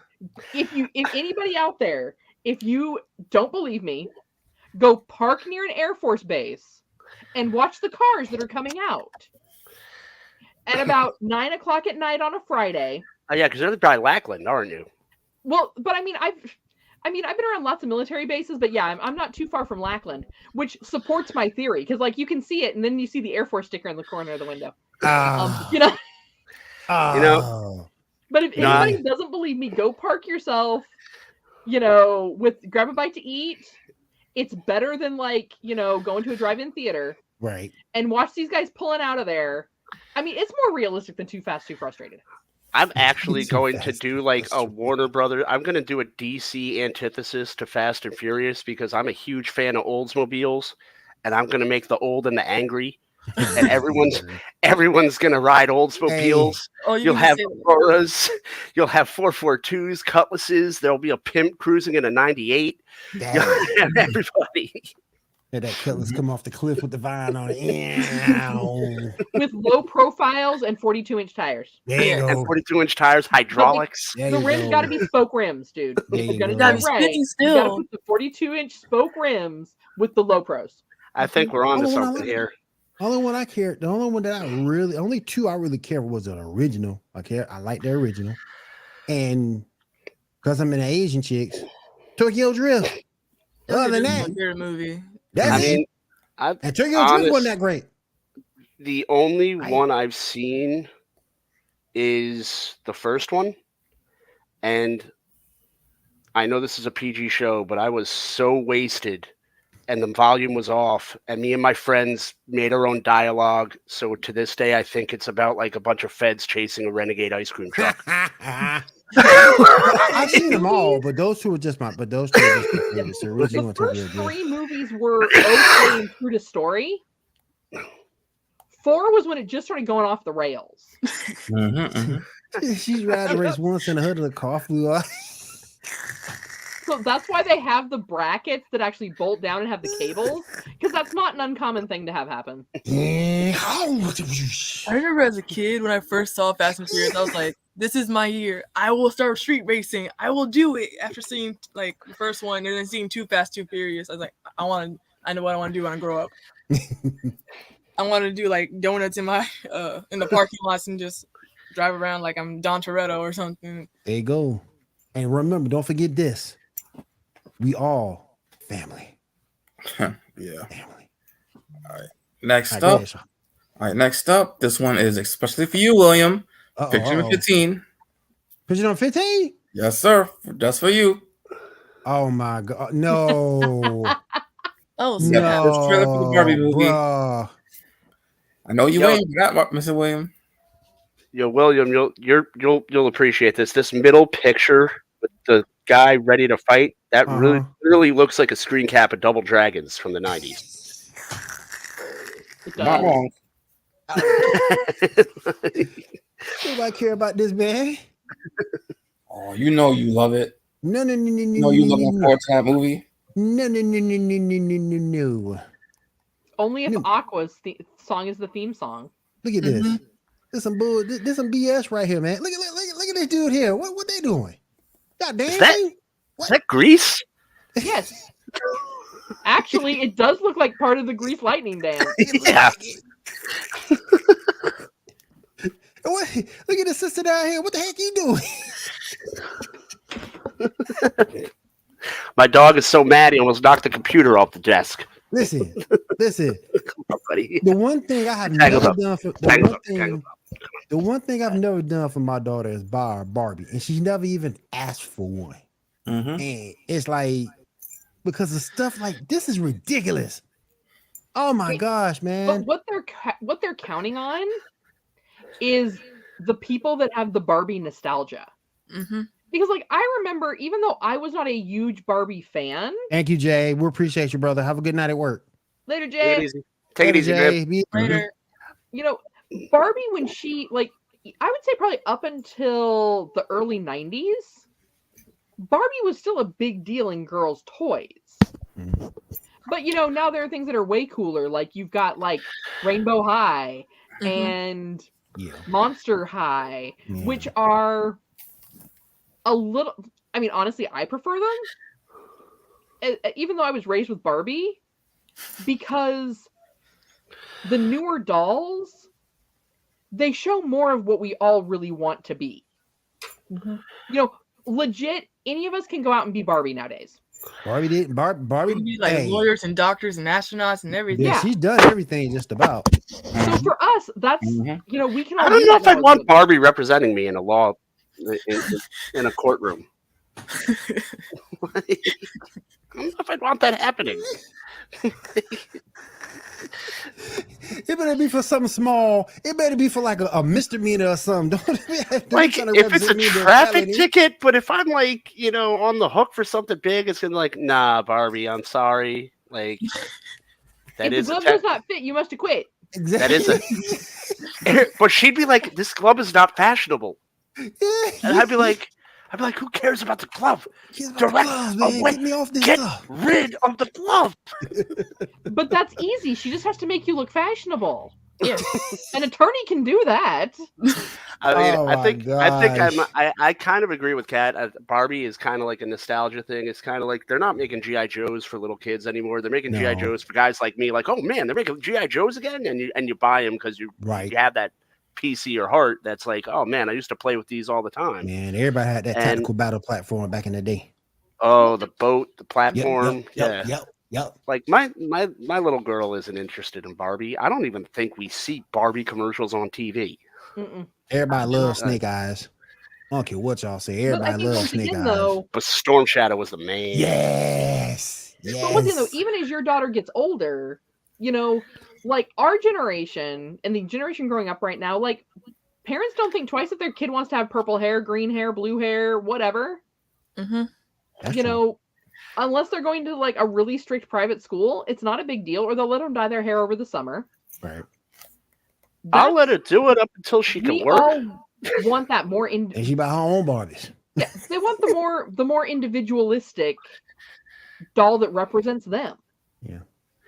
If anybody out there, if you don't believe me, go park near an Air Force base and watch the cars that are coming out at about 9:00 at night on a Friday. Oh yeah, because they're by Lackland, aren't you? Well, but I mean, I've been around lots of military bases, but yeah, I'm not too far from Lackland, which supports my theory because like you can see it, and then you see the Air Force sticker in the corner of the window. You know. You know. But if anybody doesn't believe me, go park yourself. You know, grab a bite to eat. It's better than like, you know, going to a drive-in theater. Right. And watch these guys pulling out of there. I mean, it's more realistic than Too Fast, Too Frustrated. I'm actually going to do like a Warner Brothers. I'm going to do a DC antithesis to Fast and Furious because I'm a huge fan of Oldsmobiles, and I'm going to make the old and the angry, and everyone's going to ride Oldsmobiles. Hey. You'll have Auroras, you'll have 442s, Cutlasses. There'll be a pimp cruising in a 98. You'll have everybody. Let that Cutlass come off the cliff with the vine on it. With low profiles and 42-inch tires. There you go. And 42-inch tires, hydraulics. The rims got to be spoke rims, dude. You got to be right. You got to put the 42-inch spoke rims with the low pros. I think we're on to something here. The only one only two I really care for was an original. I like the original. And because I'm in Asian chicks, Tokyo Drift. Other than that, favorite movie. And Tokyo Drift wasn't that great. The only one I've seen is the first one. And I know this is a PG show, but I was so wasted and the volume was off. And me and my friends made our own dialogue. So to this day, I think it's about like a bunch of feds chasing a renegade ice cream truck. I've seen them all, but those two are just my favorites. The first three movies were okay and true to story. 4 was when it just started going off the rails. She's riding the race once and a hood of the car flew off. So that's why they have the brackets that actually bolt down and have the cables, because that's not an uncommon thing to have happen. I remember as a kid when I first saw Fast and Furious, I was like, this is my year. I will start street racing. I will do it. After seeing like the first one and then seeing Too Fast, Too Furious, I was like, I know what I want to do when I grow up. I want to do like donuts in my in the parking lots and just drive around like I'm Don Toretto or something. There you go. And remember, don't forget this. We all family. Yeah. Family. All right. Next up, this one is especially for you, William. Picture number 15. Picture number 15? Yes, sir. That's for you. Oh my God. No. No. First trailer for the Barbie movie. Bruh. I know you ain't got Mr. William. Yo, William, you'll appreciate this. This middle picture with the guy ready to fight, that really looks like a screen cap of Double Dragons from the 90s. Not wrong. Nobody care about this, man. Oh, you know you love it. No. You know you looking forward to that movie. No. Only if Aqua's song is the theme song. Look at this. This some BS right here, man. Look at this dude here. What they doing? God Is damn. that grease? Yes. Actually, it does look like part of the Grease Lightning dance. Yeah. What? Look at the sister down here. What the heck you doing? My dog is so mad he almost knocked the computer off the desk. Listen. Come on, buddy. The one thing I have Tangled never up. done for the one thing I've never done for my daughter is buy her Barbie, and she's never even asked for one. Mm-hmm. And it's like, because of stuff like this is ridiculous. Oh my gosh, man! But what they're counting on is the people that have the Barbie nostalgia. Mm-hmm. Because, like, I remember, even though I was not a huge Barbie fan. Thank you, Jay. We appreciate you, brother. Have a good night at work. Later, Take it Jay. easy. Take it easy, Jay. man. Later. You know, Barbie, when she, like, I would say probably up until the early 90s, Barbie was still a big deal in girls' toys. Mm-hmm. But, you know, now there are things that are way cooler. Like, you've got, like, Rainbow High and Monster High, which are a little... I mean, honestly, I prefer them. Even though I was raised with Barbie, because the newer dolls, they show more of what we all really want to be. You know, legit, any of us can go out and be Barbie nowadays. Barbie did. Barbie Be like hey, lawyers and doctors and astronauts and everything. yeah, Yeah. she's done everything just about. So for us, that's, you know, we can all I don't do know that if I'd now. want Barbie representing me in a law in a courtroom. I don't know if I'd want that happening. It better be for something small. It better be for like a misdemeanor or something. Don't Like, trying to if it's a represent me in a traffic felony. ticket, but if I'm like, you know, on the hook for something big, it's gonna be like, nah, Barbie, I'm sorry. Like, that If is the a glove does not fit, you must acquit. Exactly. That is but she'd be like, this glove is not fashionable, and I'd be like, who cares about the glove? Direct away. Get me off this Get stuff. rid of the glove. But that's easy. She just has to make you look fashionable. Yeah. An attorney can do that. I mean, Oh I my think gosh. I kind of agree with Kat. Barbie is kind of like a nostalgia thing. It's kind of like they're not making GI Joes for little kids anymore. They're making GI No. Joes for guys like me. Like, oh man, they're making GI Joes again, and you buy them because you have that PC or heart that's like, oh man, I used to play with these all the time. Man, everybody had that tactical battle platform back in the day. Oh, the boat, the platform, Yep. Like my little girl isn't interested in Barbie. I don't even think we see Barbie commercials on TV. Mm-mm. Everybody loves Snake Eyes. I don't care what y'all say. But I Everybody think loves once Snake again, Eyes. though, But Storm Shadow was the main. Yes. but once again, though, even as your daughter gets older, you know, like our generation and the generation growing up right now, like parents don't think twice if their kid wants to have purple hair, green hair, blue hair, whatever. Mm-hmm. You know, unless they're going to like a really strict private school, it's not a big deal, or they'll let them dye their hair over the summer. Right. I'll let her do it up until she can We work. all want that more in. And she buy her own Barbies. Yeah, they want the more individualistic doll that represents them. Yeah.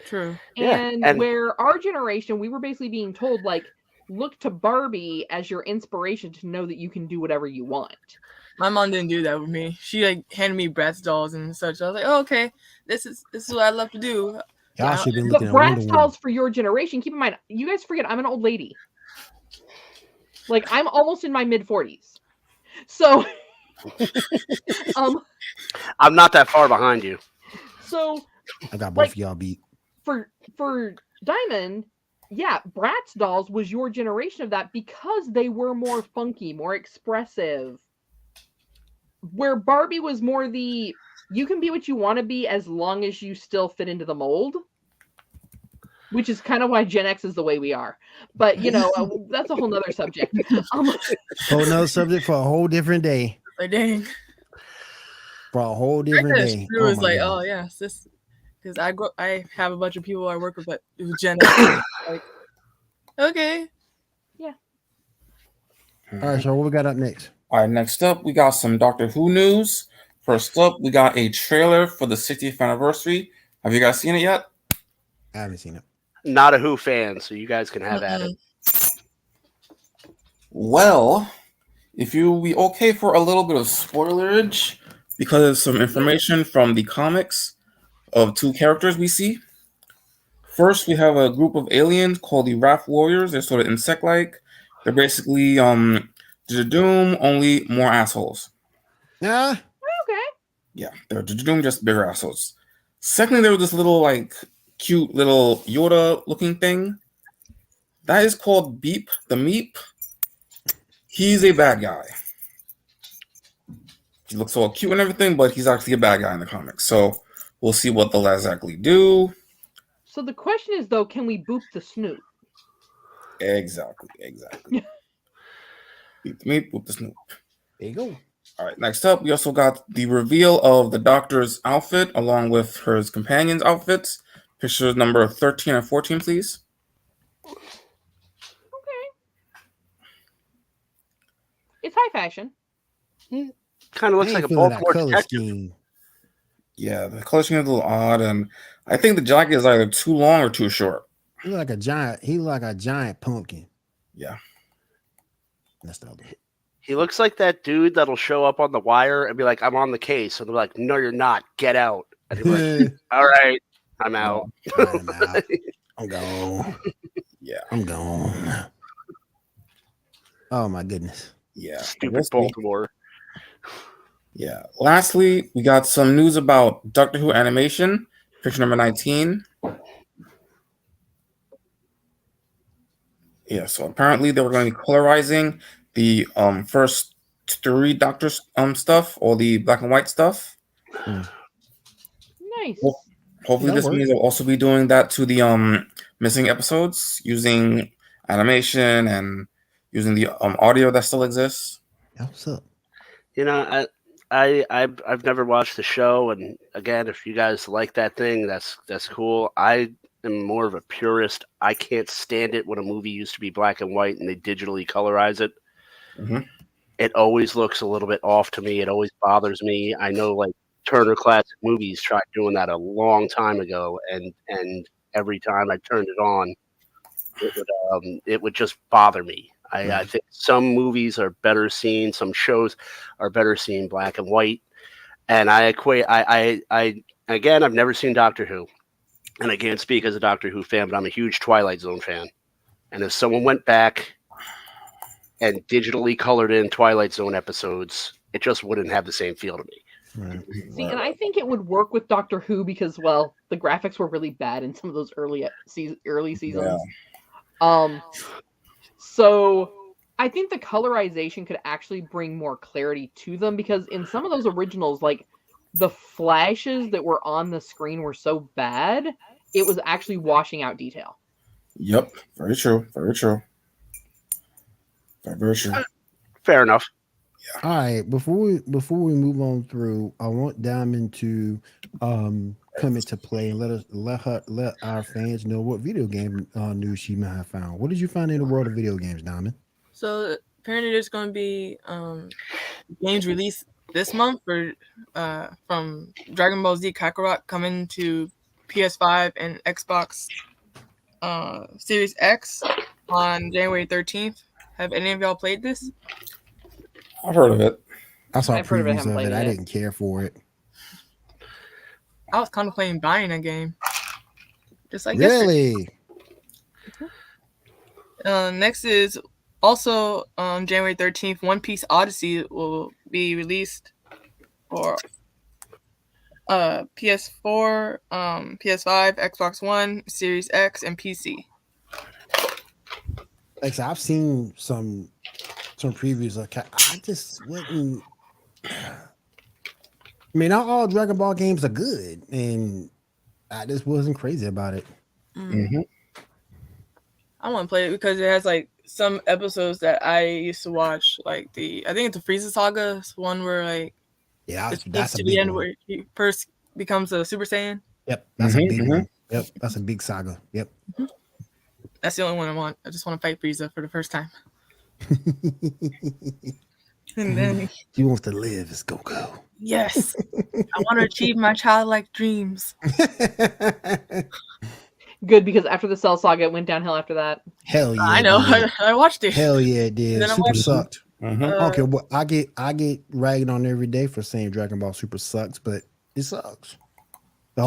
True. And where our generation, we were basically being told, like, look to Barbie as your inspiration to know that you can do whatever you want. My mom didn't do that with me. She like handed me Bratz dolls and such. I was like, oh, okay, this is what I love to do. Y'all should be But looking at Wonder Bratz Woman. dolls for your generation, keep in mind, you guys forget I'm an old lady. Like, I'm almost in my mid-40s. So, I'm not that far behind you. So, I got both of y'all beat. For Diamond, yeah, Bratz dolls was your generation of that because they were more funky, more expressive. Where Barbie was more the, you can be what you want to be as long as you still fit into the mold. Which is kind of why Gen X is the way we are. But, you know, that's a whole nother subject. Whole nother subject for a whole different day. Like, dang. For a whole different day. It was my like, goodness. oh, yeah, this. Because I have a bunch of people I work with, but it was Gen X. Like, okay. Yeah. All right, so what we got up next? All right, next up, we got some Doctor Who news. First up, we got a trailer for the 60th anniversary. Have you guys seen it yet? I haven't seen it. Not a Who fan, so you guys can have at it. Well, if you be okay for a little bit of spoilerage, because of some information from the comics of two characters we see. First, we have a group of aliens called the Wrath Warriors. They're sort of insect-like. They're basically Doom, only more assholes. Yeah. Okay. Yeah, they're Doom, just bigger assholes. Secondly, there was this little, like, cute little Yoda-looking thing. That is called Beep, the Meep. He's a bad guy. He looks all cute and everything, but he's actually a bad guy in the comics. So we'll see what they'll exactly do. So the question is, though, can we boop the snoot? Exactly. Beep the Meep, boop the Snoop. There you go. All right, next up, we also got the reveal of the Doctor's outfit along with her companion's outfits. Pictures number 13 and 14, please. Okay. It's high fashion. Kind of looks I like ain't a feeling that Baltimore color detective. scheme. Yeah, the color scheme is a little odd, and I think the jacket is either too long or too short. He look like a giant pumpkin. Yeah. That's the other. He looks like that dude that'll show up on the wire and be like, "I'm on the case," and they're like, "No, you're not. Get out." And he's like, "All right, I'm out." I'm out. I'm gone. Yeah. I'm gone. Oh my goodness. Yeah. Stupid Baltimore. Yeah. Lastly, we got some news about Doctor Who animation. Picture number 19. Yeah, so apparently they were going to be colorizing the first 3 Doctors stuff, or the black and white stuff. Nice. Well, hopefully That'll this work. means they'll also be doing that to the missing episodes using animation and using the audio that still exists. What's up? You know, I've never watched the show, and again, if you guys like that thing, that's cool. I am more of a purist. I can't stand it when a movie used to be black and white and they digitally colorize it. Mhm. It always looks a little bit off to me. It always bothers me. I know, like, Turner Classic Movies tried doing that a long time ago, and every time I turned it on, it would just bother me. I think some movies are better seen, some shows are better seen black and white, and I equate. Again, I've never seen Doctor Who, and I can't speak as a Doctor Who fan, but I'm a huge Twilight Zone fan. And if someone went back and digitally colored in Twilight Zone episodes, it just wouldn't have the same feel to me. Right. See, and I think it would work with Doctor Who because, well, the graphics were really bad in some of those early seasons. Yeah. So I think the colorization could actually bring more clarity to them, because in some of those originals, like, the flashes that were on the screen were so bad, it was actually washing out detail. Yep. Very true. Very true. Very true. Fair enough. All right, before we move on through, I want Diamond to come into play and let our fans know what video game news she might have found. What did you find in the world of video games, Diamond? So apparently there's going to be games released this month for from Dragon Ball Z Kakarot coming to PS5 and Xbox Series X on January 13th. Have any of y'all played this? I've heard of it. I saw I've heard of it, previews haven't of played it. it I yet. didn't care for it. I was contemplating buying a game. Just like this. Really? Next is also January 13th, One Piece Odyssey will be released for PS4, PS5, Xbox One, Series X, and PC. Like, so I've seen some previews. Like, I just wouldn't. I mean, not all Dragon Ball games are good, and I just wasn't crazy about it. Mm-hmm. I want to play it because it has like some episodes that I used to watch, like I think it's the Frieza Saga, it's one where like Yeah, it's that's a to big the end one. where he first becomes a Super Saiyan. Yep, that's a big Mhm, one. Yep, that's a big saga. Yep. That's the only one I want. I just want to fight Frieza for the first time. And then He wants to live as Goku. yes, I want to achieve my childlike dreams. Good, because after the Cell Saga, it went downhill after that. Hell yeah. I know. it did. I watched it. Hell yeah, it did. Then I Super watched- sucked. Okay, well, I get ragged on every day for saying Dragon Ball Super sucks, but it sucks. By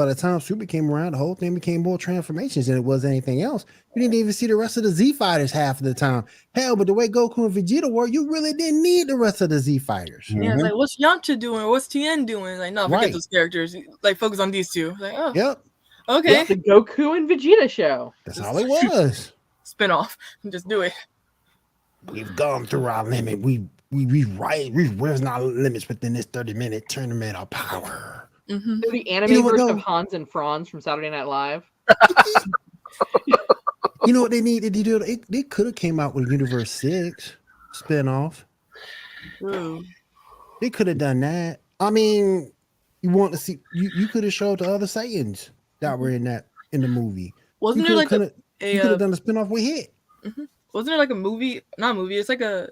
the time Super came around, the whole thing became more transformations than it was anything else. You didn't even see the rest of the Z fighters half of the time. Hell, but the way Goku and Vegeta were, you really didn't need the rest of the Z fighters. Yeah, it's like what's Yamcha doing? What's Tien doing? Like, no, forget those characters. Like, focus on these two. Like, oh, yep. Okay. It's the Goku and Vegeta show. That's all it was. Spin-off. Just do it. We've gone through our limit. We've risen our limits within this 30-minute tournament of power. Mm-hmm. The anime version of Hans and Franz from Saturday Night Live. You know what they needed to do? They could have came out with Universe 6 spinoff. Ooh. They could have done that. I mean, you want to see you could have showed the other Saiyans that were in the movie. Wasn't there like you could have done a spinoff with Hit? Mm-hmm. Wasn't there like a movie? Not a movie. It's like a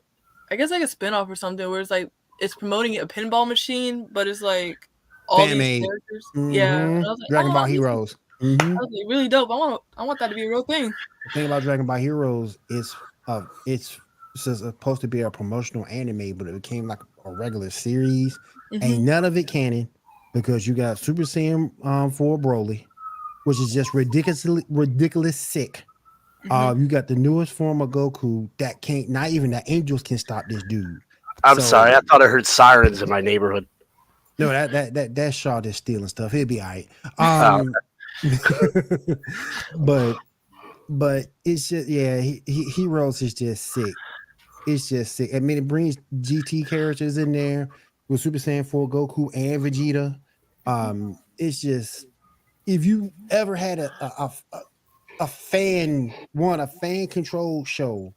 spinoff or something where it's like it's promoting a pinball machine, but it's like all these characters. Mm-hmm. Yeah, and I was like, Dragon Ball Heroes. Mm-hmm. I was like, really dope. I want that to be a real thing. The thing about Dragon Ball Heroes is it's supposed to be a promotional anime, but it became like a regular series. Mm-hmm. Ain't none of it canon because you got Super Saiyan 4 Broly, which is just ridiculous sick. Mm-hmm. You got the newest form of Goku that can't. Not even the angels can stop this dude. I'm sorry, I thought I heard sirens in my neighborhood. No, that Shaw that's stealing stuff. He'll be all right. But it's just Heroes is just sick. It's just sick. I mean, it brings GT characters in there with Super Saiyan 4 Goku and Vegeta. It's just if you ever had a fan controlled show,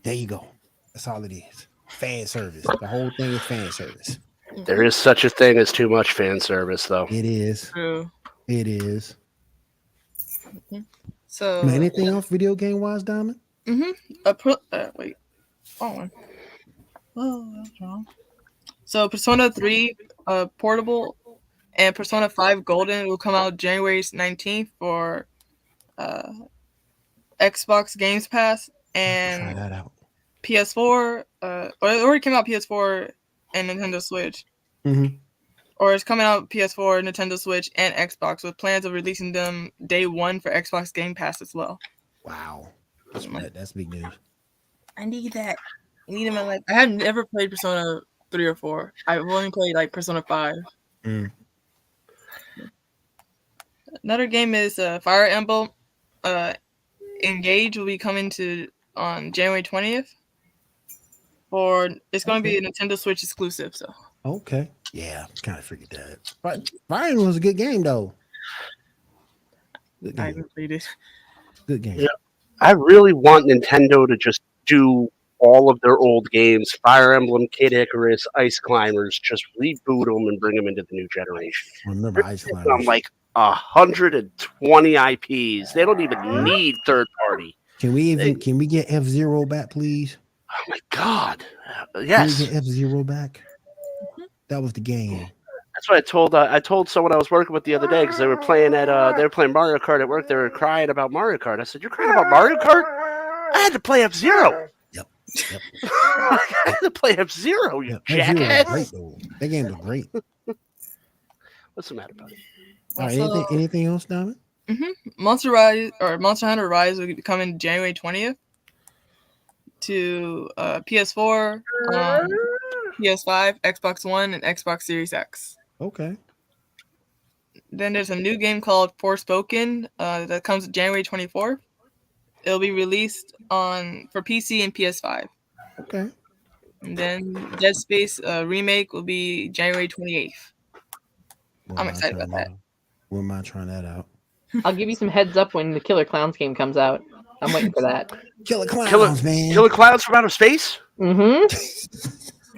there you go. That's all it is. Fan service. The whole thing is fan service. There is such a thing as too much fan service, though. It is. True. It is. Mm-hmm. So, anything else video game wise, Diamond? Mm-hmm. Wait. Oh, that's wrong. So, Persona 3 Portable and Persona 5 Golden will come out January 19th for Xbox Games Pass and try that out. PS4. Or it already came out PS4 and Nintendo Switch. Mm-hmm. Or it's coming out PS4, Nintendo Switch, and Xbox with plans of releasing them day one for Xbox Game Pass as well. Wow. That's big news. I need that. I need them in life. I have never played Persona 3 or 4. I've only played like Persona 5. Another game is Fire Emblem Engage will be coming on January 20th. It's going to be a Nintendo Switch exclusive. So. Okay. Yeah, kind of figured that. But Fire Emblem was a good game, though. I haven't played it. Good game. Yeah, I really want Nintendo to just do all of their old games, Fire Emblem, Kid Icarus, Ice Climbers, just reboot them and bring them into the new generation. Remember Ice Climbers? I'm like 120 IPs. They don't even need third party. Can we get F-Zero back, please? Oh my God! Yes. Can we get F-Zero back? That was the game. That's what I told someone I was working with the other day because they were playing Mario Kart at work. They were crying about Mario Kart. I said, "You're crying about Mario Kart? I had to play F-Zero." Yep. I had to play F-Zero. You jackass! That game was great. What's the matter, buddy? All right, anything else, Diamond? Mm-hmm. Monster Hunter Rise will be coming January 20th to PS4, PS5, Xbox One, and Xbox Series X. Okay. Then there's a new game called Forspoken that comes January 24th. It'll be released for PC and PS5. Okay. And then Dead Space remake will be January 28th. I'm excited about that. Wouldn't mind trying that out. I'll give you some heads up when the Killer Clowns game comes out. I'm waiting for that. Killer Clowns, man. Killer Clowns from outer space? Mm-hmm.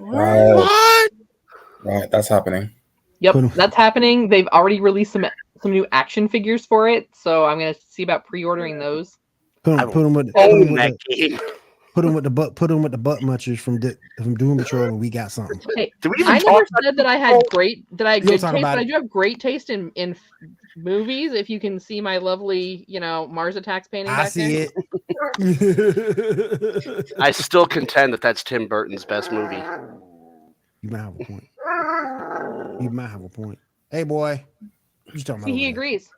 What? Right, that's happening. Yep, that's happening. They've already released some new action figures for it, so I'm gonna see about pre-ordering those. Put them with that game. Put him with the butt munchers from Doom Patrol, and we got something. Hey, Do we even I talk never about said that I had good taste, talk about but I it. do have great taste in movies. If you can see my lovely, Mars Attacks painting I back see there. it. I still contend that that's Tim Burton's best movie. You might have a point. You might have a point. Hey, boy. What you talking about? See, he over there? agrees.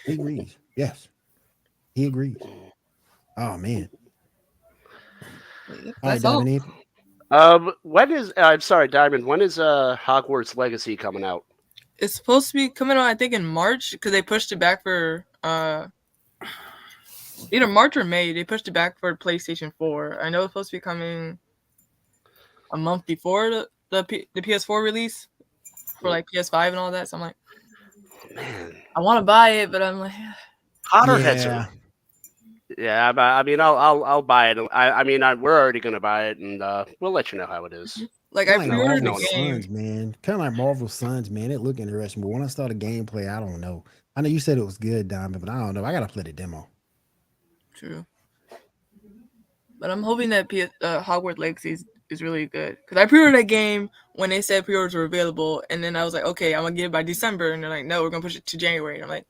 He agrees. Yes. He agrees. Oh, man. All right, That's all. Diamond. When is I'm sorry, Diamond, when is Hogwarts Legacy coming out? It's supposed to be coming out, I think, in March because they pushed it back for either March or May. They pushed it back for PlayStation 4. I know it's supposed to be coming a month before the PS4 release for like PS5 and all that. So I'm like, Man, I want to buy it, but I'm like, Potterheads Yeah. are. Yeah, I mean, I'll buy it. We're already gonna buy it, and we'll let you know how it is. like I Kind of like pre-ordered Marvel the game. Suns, man. Kind of like Marvel Suns, man. It looked interesting, but when I saw the gameplay, I don't know. I know you said it was good, Diamond, but I don't know. I gotta play the demo. True. But I'm hoping that Hogwarts Legacy is really good because I pre-ordered that game when they said pre-orders were available, and then I was like, okay, I'm gonna get it by December, and they're like, no, we're gonna push it to January. And I'm like,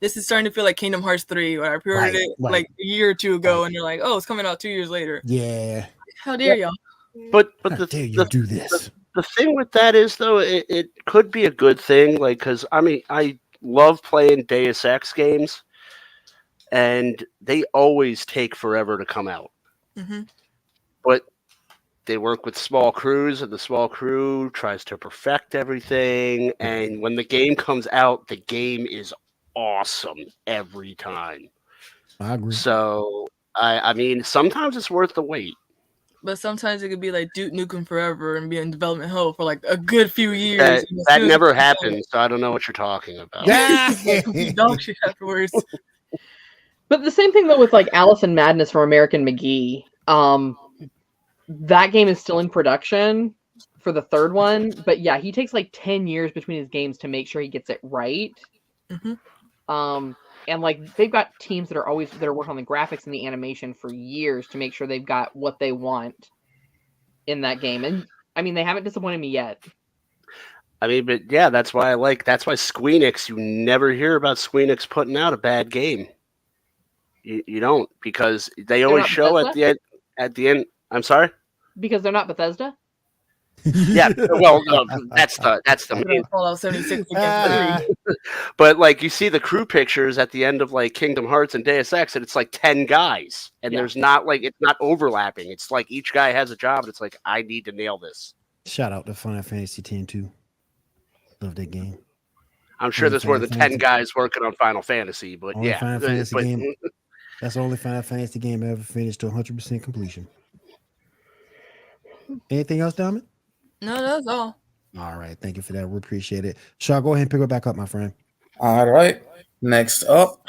this is starting to feel like Kingdom Hearts 3, where I pre-ordered it like a year or two ago, and they're like, oh, it's coming out 2 years later. Yeah. How dare y'all? But How dare you do this? The thing with that is, though, it could be a good thing, like, because I love playing Deus Ex games, and they always take forever to come out. Mm-hmm. But they work with small crews, and the small crew tries to perfect everything. And when the game comes out, the game is awesome every time. I agree. So, I mean, sometimes it's worth the wait. But sometimes it could be like Duke Nukem Forever and be in development hell for like a good few years. That never happened, so I don't know what you're talking about. Dog shit afterwards. But the same thing though with like Alice in Madness from American McGee. That game is still in production for the third one, but yeah, he takes like 10 years between his games to make sure he gets it right. Mm-hmm. And like they've got teams that are working on the graphics and the animation for years to make sure they've got what they want in that game. And I mean, they haven't disappointed me yet. I mean, but yeah, that's why Squeenix, you never hear about Squeenix putting out a bad game. You don't, because they always show Bethesda? at the end. I'm sorry? Because they're not Bethesda? Yeah, well, that's the main. Fallout 76. But like you see the crew pictures at the end of like Kingdom Hearts and Deus Ex, and it's like 10 guys, and there's not like it's not overlapping. It's like each guy has a job, and it's like I need to nail this. Shout out to Final Fantasy X too. Love that game. I'm sure there's more than 10 guys working on Final Fantasy, but Only yeah, Final Fantasy game. That's the only Final Fantasy game I ever finished to 100% completion. Anything else, Diamond? No, that's all. All right, thank you for that. We appreciate it. Shaw, go ahead and pick it back up, my friend. All right. Next up,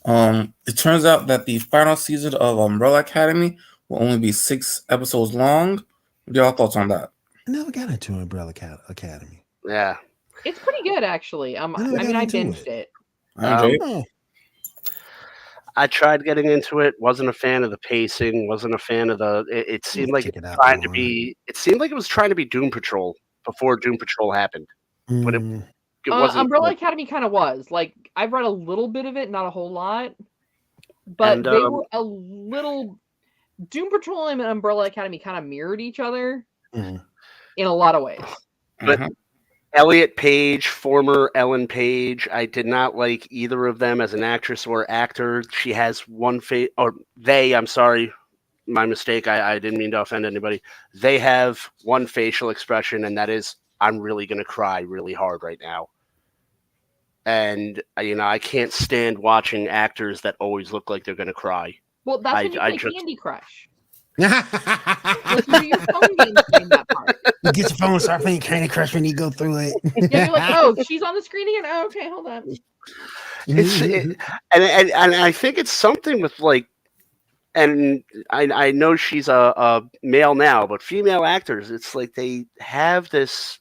it turns out that the final season of Umbrella Academy will only be 6 episodes long. What are y'all thoughts on that? I never got into Umbrella Academy. Yeah. It's pretty good, actually. I binged it. I enjoyed it. I tried getting into it. Wasn't a fan of the pacing. Wasn't a fan of the. It seemed like it was trying to be. It seemed like it was trying to be Doom Patrol before Doom Patrol happened. But it wasn't. Umbrella Academy kind of was. Like I've read a little bit of it, not a whole lot, but they were a little. Doom Patrol and Umbrella Academy kind of mirrored each other in a lot of ways. But Elliot Page, former Ellen Page, I did not like either of them as an actress or actor. She has one face, or they, I'm sorry, my mistake. I didn't mean to offend anybody. They have one facial expression, and that is, I'm really going to cry really hard right now. And, I can't stand watching actors that always look like they're going to cry. Well, that's when you play Candy Crush. You Your phone games playing that part. get your phone and start playing Candy Crush when you go through it. Yeah, you're like, oh, she's on the screen again. Oh, okay, hold on. And I think it's something with like, and I know she's a male now, but female actors, it's like they have this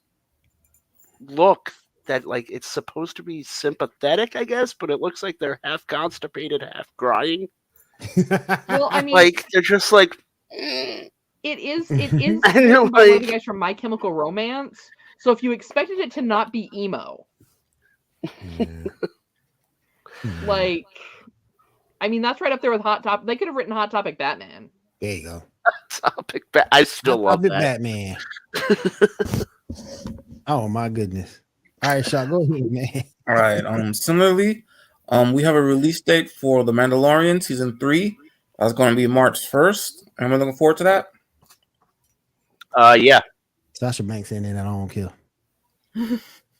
look that like it's supposed to be sympathetic, I guess, but it looks like they're half constipated, half crying. Well, I mean, Like they're just like. it is written you're by one of the like- guys from My Chemical Romance. So if you expected it to not be emo, like, I mean, that's right up there with Hot Topic. They could have written Hot Topic Batman. There you go. Topic I still love that. Batman. Oh my goodness. All right, Shaw, go ahead, man. All right. Similarly, we have a release date for The Mandalorian season 3. That's going to be March 1st. And we're looking forward to that. Yeah. Sasha Banks in it, I don't care.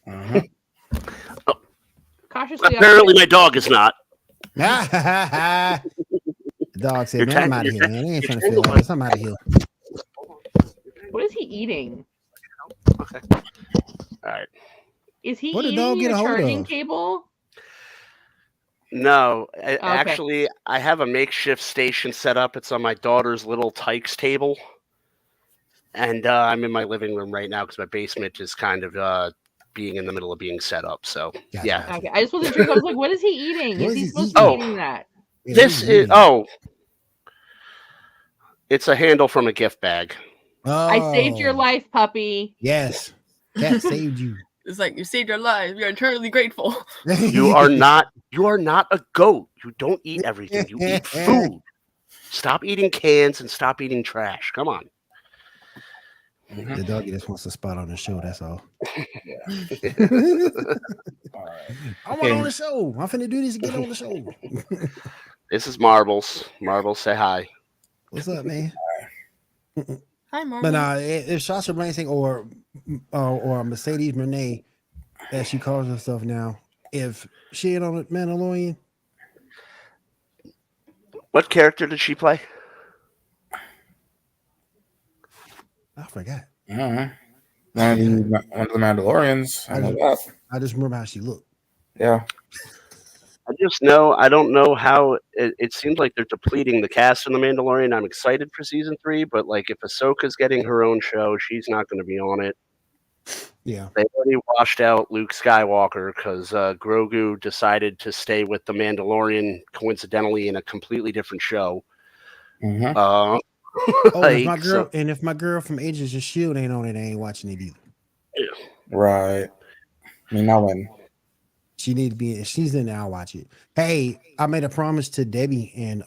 Uh-huh. Cautiously Apparently, my dog is not. The dog said, You're man, I'm out of tangled- here, man. They ain't you're trying to feel tangled like this. I'm out of here. What is he eating? Okay. All right. Is he What did dog eating get the a hold charging of? cable? No, Okay. actually, I have a makeshift station set up. It's on my daughter's little Tykes table, and I'm in my living room right now because my basement is kind of being in the middle of being set up. So Gotcha, yeah, gotcha. Okay, I just wasn't sure. I was like, what is he eating? What Is is he he supposed eating? to Oh. be eating that? Yeah, this what is you it's a handle from a gift bag. mean? I saved your Oh, life, puppy. Yes. Cat saved you. It's like you saved our lives. We are eternally grateful. You are not a goat. You don't eat everything. You eat food. Stop eating cans and stop eating trash. Come on. The doggy just wants a spot on the show. That's all. All right. I want on the show. I'm finna do this to get on the show. This is Marbles. Marbles, say hi. What's up, man? Hi, Marvel. But if Sasha Banks or Mercedes Renee, as she calls herself now, if she ain't on the Mandalorian, What character did she play? I forgot. Uh-huh. One of the Mandalorians. I know that. I just remember how she looked. Yeah. I don't know how it seems like they're depleting the cast in The Mandalorian. I'm excited for season 3, but like if Ahsoka's getting her own show, she's not going to be on it. Yeah. They already washed out Luke Skywalker because Grogu decided to stay with The Mandalorian, coincidentally, in a completely different show. Mm-hmm. Oh, Like, if my girl from Agents of Shield ain't on it, I ain't watching it either. Right. I mean, now when? She need to be. If she's in there, I'll watch it. Hey, I made a promise to Debbie and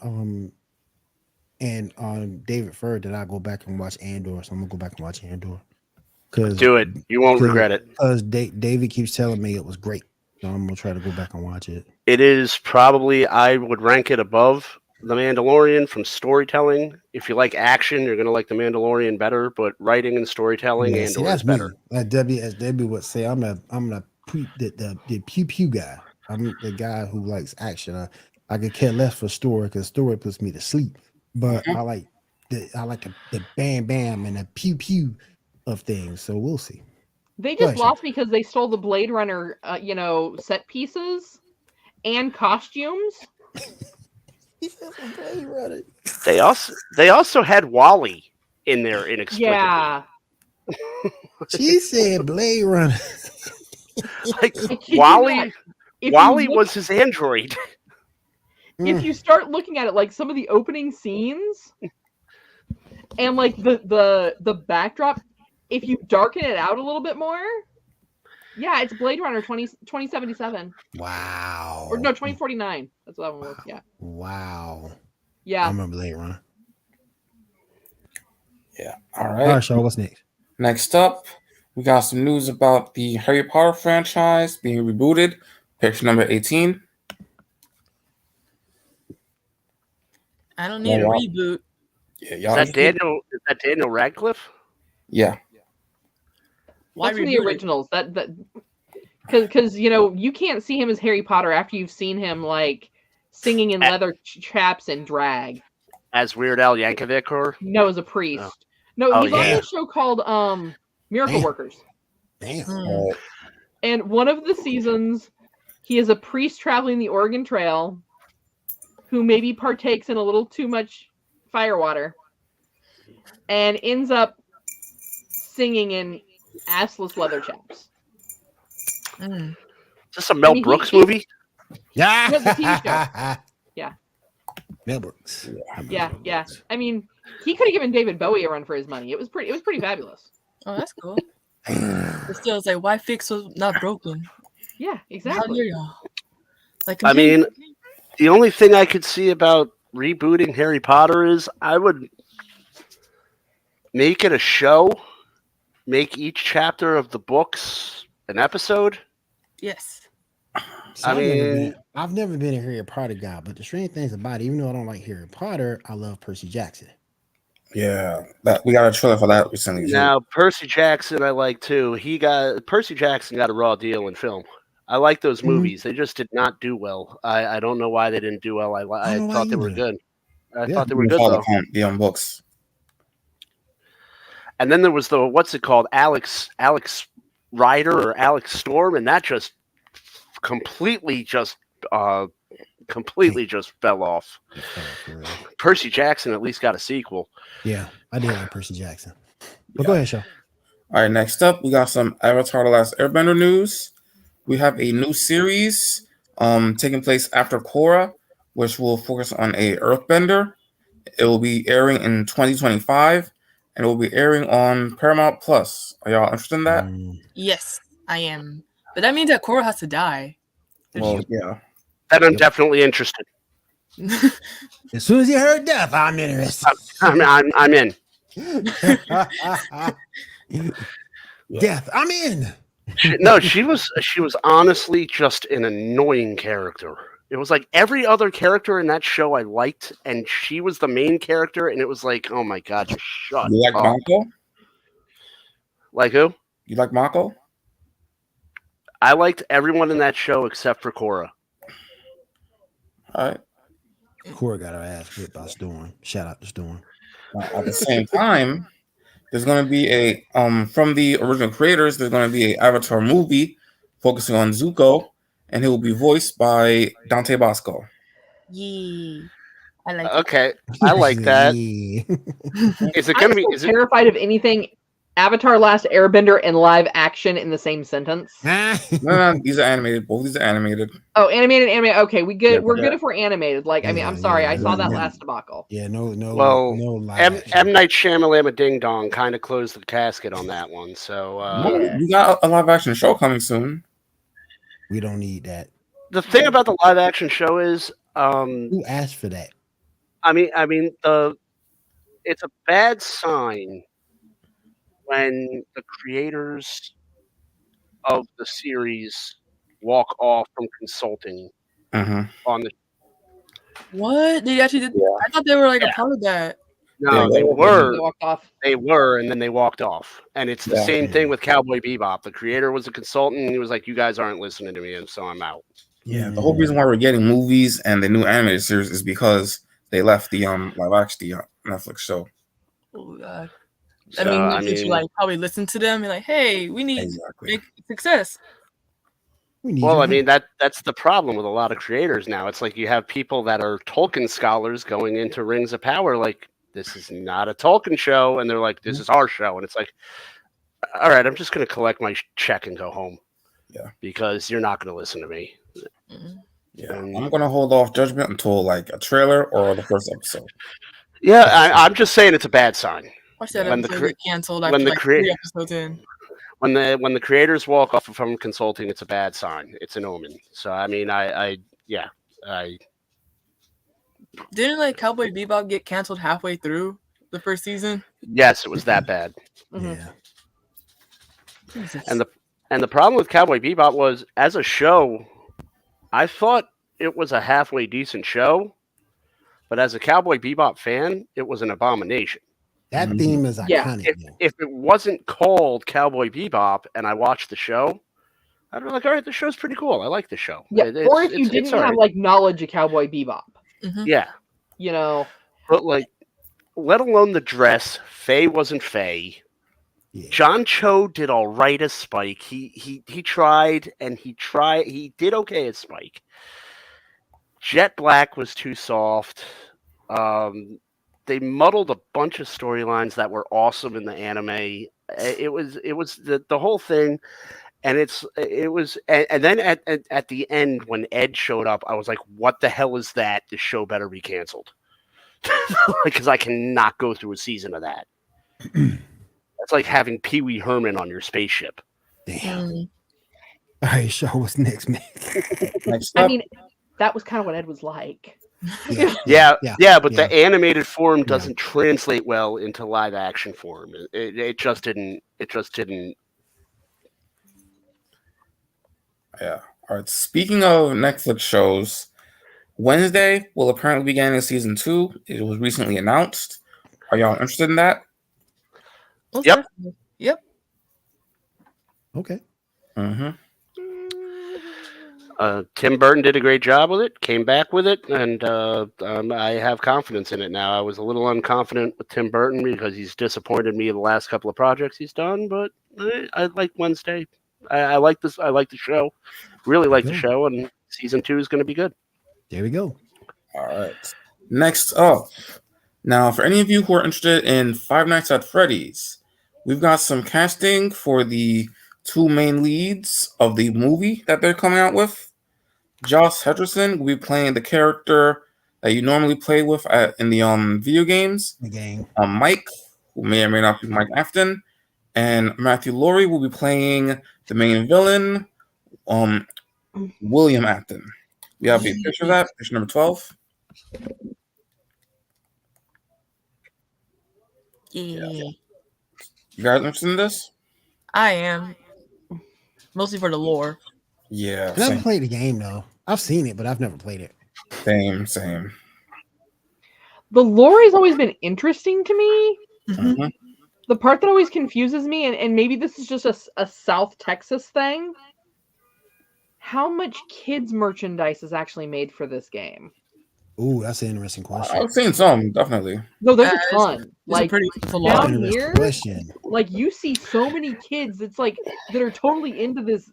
David Furr that I go back and watch Andor. So I'm gonna go back and watch Andor. do it. You won't regret it. Because David keeps telling me it was great. So I'm gonna try to go back and watch it. It is probably, I would rank it above The Mandalorian from storytelling. If you like action, you're going to like The Mandalorian better, but writing and storytelling, Yeah, see, Andor is that's better. me. As Debbie would say, I'm the pew pew guy. I'm the guy who likes action. I could care less for story because story puts me to sleep. But I like the bam bam and the pew pew of things. So we'll see. They Go just ahead, lost because they stole the Blade Runner, set pieces and costumes. They also had Wally in there inexplicably. Yeah, She said Blade Runner. Like I kid you Wally not. If you Wally look- was his android. If you start looking at it, like some of the opening scenes, and like the backdrop, if you darken it out a little bit more, yeah, it's Blade Runner 2077. Wow. Or no, 2049. That's what that one was. Yeah. Wow. I Yeah. remember Blade Runner. Yeah. All All right. right, Shaw, what's next? Next up, we got some news about the Harry Potter franchise being rebooted. Picture number 18. I don't need a wow. reboot. Yeah, Is y'all. that Daniel Radcliffe? Yeah. Why That's from the reboot it? originals. That because you can't see him as Harry Potter after you've seen him like singing in leather chaps and drag. As Weird Al Yankovic or No, as a priest. Oh. No, Oh, he's on yeah. a show called Miracle Damn. Workers. Damn. Hmm. And one of the seasons, he is a priest traveling the Oregon Trail who maybe partakes in a little too much firewater and ends up singing in assless leather chaps. Mm. is this a Mel I mean, Brooks he- movie? Yeah. No, the TV show. Yeah. Networks. Yeah. I mean, he could have given David Bowie a run for his money. It was pretty fabulous. Oh, that's cool. But still, it's like, why fix what's not broken? Yeah, How exactly. dare y'all? Like, I mean, the only thing I could see about rebooting Harry Potter is I would make it a show, make each chapter of the books an episode. yes. So I've never been a Harry Potter guy, but the strange things about it, even though I don't like Harry Potter, I love Percy Jackson. Yeah, that we got a trailer for that recently. Now, Percy Jackson, I like too. Percy Jackson got a raw deal in film. I like those movies. They just did not do well. I don't know why they didn't do well. I thought they were good. I thought they were good though. The books. And then there was the what's it called, Alex Rider or Alex Storm, and that just completely just fell off. Percy Jackson at least got a sequel. Yeah, I did like Percy Jackson. But go ahead, Shaw. All right, next up, we got some Avatar: The Last Airbender news. We have a new series taking place after Korra, which will focus on a Earthbender. It will be airing in 2025, and it will be airing on Paramount Plus. Are y'all interested in that? Yes, I am. But that means that Korra has to die. Well, yeah. Then I'm definitely interested. As soon as you heard death, I'm interested. I'm in. Death, I'm in. She was honestly just an annoying character. It was like every other character in that show I liked, and she was the main character, and it was like, oh my god, just shut You like up. Mako? Like who? You like Mako? I liked everyone in that show except for Korra. All right. Korra got her ass whipped by Storm. Shout out to Storm. At the same time, there's going to be a from the original creators. There's going to be an Avatar movie focusing on Zuko, and he will be voiced by Dante Bosco. Yee. I like Okay, I like that. Is it going to be? I'm terrified of anything Avatar: Last Airbender and live action in the same sentence. No, these are animated. Both these are animated. Oh, animated. Okay, we good. Yeah, we're good if we're animated. Like, I mean, I'm sorry, I saw that yeah. last debacle. Yeah, no. Well, no live M action. Night Shyamalan Ding Dong kind of closed the casket on that one. So We got a live action show coming soon. We don't need that. the thing about the live action show is, Who asked for that? I mean, it's a bad sign when the creators of the series walk off from consulting on the. What? They actually did? Yeah. I thought they were like a part of that. No, Yeah, they They were. walked off. They were, and then they walked off. And it's the Yeah. same thing with Cowboy Bebop. The creator was a consultant, and he was like, "You guys aren't listening to me, and so I'm out." Yeah, the whole reason why we're getting movies and the new animated series is because they left the live action Netflix show. Oh god. So, I mean, Netflix should like probably listen to them and like, hey, we need Exactly. make success. well, I mean that's the problem with a lot of creators now. It's like you have people that are Tolkien scholars going into Rings of Power, like this is not a Tolkien show, and they're like, this is our show, and it's like, all right, I'm just going to collect my check and go home. Yeah, because you're not going to listen to me. Yeah, I'm gonna hold off judgment until like a trailer or the first episode. Yeah, I'm just saying it's a bad sign. Watch that When episode the get canceled when after the like crea- 3 episodes in. When the creators walk off from consulting, it's a bad sign. It's an omen. So I mean, I Didn't like Cowboy Bebop get canceled halfway through the first season? yes, it was that bad. Yeah. Jesus. And the problem with Cowboy Bebop was, as a show, I thought it was a halfway decent show, but as a Cowboy Bebop fan, it was an abomination. That theme is iconic. If it wasn't called Cowboy Bebop and I watched the show, I'd be like, all right, the show's pretty cool. I like the show. Yeah, or if you didn't have right. like knowledge of Cowboy Bebop, Yeah, you know. but like, let alone the dress, Faye wasn't Faye. Yeah. John Cho did all right as Spike. He tried and he did okay as Spike. Jet Black was too soft. They muddled a bunch of storylines that were awesome in the anime. It was the whole thing, And then at the end when Ed showed up, I was like, "What the hell is that? This show better be canceled," because I cannot go through a season of that. That's like having Pee Wee Herman on your spaceship. Damn. All right, show what's next, man. I mean, that was kind of what Ed was like. Yeah, but the animated form doesn't translate well into live action form. It just didn't. Yeah. All right. Speaking of Netflix shows, Wednesday will apparently be getting a season 2. It was recently announced. Are y'all interested in that? Yep. Yep. Okay. Mm-hmm. Tim Burton did a great job with it, came back with it, and I have confidence in it now. I was a little unconfident with Tim Burton because he's disappointed me in the last couple of projects he's done, but I like Wednesday. I like this. I like the show. Really like the show, and season 2 is going to be good. There we go. All right. Next up. Now, for any of you who are interested in Five Nights at Freddy's, we've got some casting for the 2 main leads of the movie that they're coming out with. Josh Hutcherson will be playing the character that you normally play with in the video games. The game. Mike, who may or may not be Mike Afton, and Matthew Laurie will be playing the main villain, William Afton. We have a picture of that, picture number 12. Yeah. You guys interested in this? I am. Mostly for the lore. Yeah. I've never played the game though. I've seen it, but I've never played it. Same. The lore has always been interesting to me. Mm-hmm. The part that always confuses me, and maybe this is just a South Texas thing, how much kids merchandise is actually made for this game? Ooh, that's an interesting question. I've seen some, definitely. No, there's a ton. It's Like a pretty full down on. here, Question. like you see so many kids. It's like that are totally into this,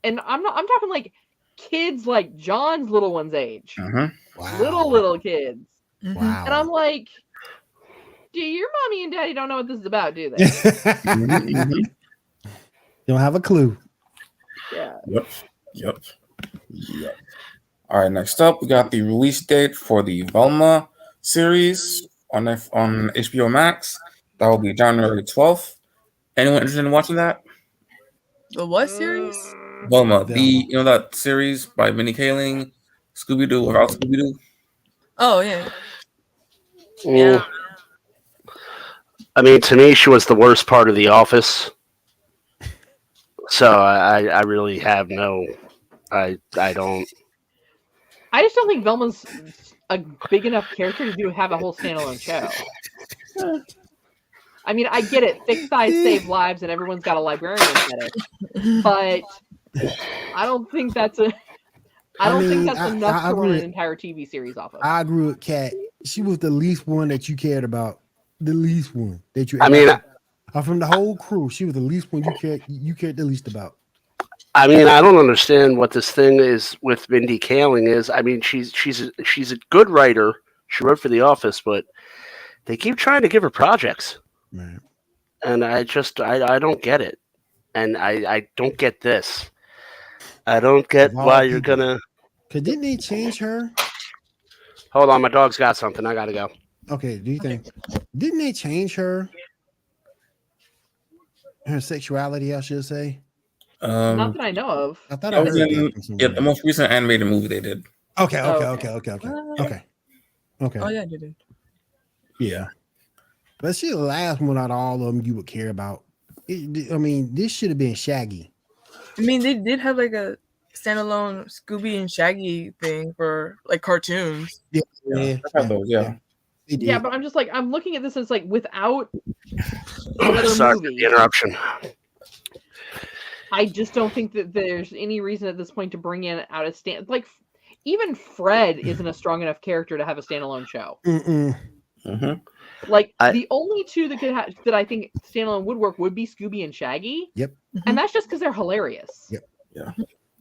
and I'm talking like kids like John's little one's age, Mm-hmm. Wow. little kids, Wow. and I'm like, your mommy and daddy don't know what this is about, do they? Mm-hmm. Don't have a clue. Yeah. Yep. All right, next up, we got the release date for the Velma series on HBO Max. That will be January 12th. Anyone interested in watching that? The what series? Velma, that series by Minnie Kaling, Scooby-Doo without Scooby-Doo? Oh, yeah. Yeah. I mean, to me, she was the worst part of The Office. So I really have I don't. I just don't think Velma's a big enough character to have a whole standalone show. I mean, I get it. Thick thighs save lives, and everyone's got a librarian fetish. But I don't think that's enough to run an entire TV series off of. I agree with Kat. She was the least one that you cared about. The least one that you. From the whole crew, she was the least one you cared the least about. I mean, I don't understand what this thing is with Mindy Kaling is. I mean, she's a good writer. She wrote for The Office, but they keep trying to give her projects, right. And I don't get it, and I don't get this. I don't get why you're gonna. Cause didn't they change her? Hold on, my dog's got something. I gotta go. Okay, do you think? Didn't they change her sexuality? I should say. Not that I know of. I thought I heard the most recent animated movie they did. Okay. Oh, yeah, they did. Yeah. But she the last one out of all of them you would care about. This should have been Shaggy. I mean, they did have like a standalone Scooby and Shaggy thing for like cartoons. Yeah. Yeah, but I'm just like, I'm looking at this as like without another Sorry movie. for the interruption. I just don't think that there's any reason at this point to bring in out a stand. Like, even Fred isn't a strong enough character to have a standalone show. Mm-hmm. Like, the only two that could that I think standalone would work would be Scooby and Shaggy. Yep. And that's just because they're hilarious. Yep. Yeah.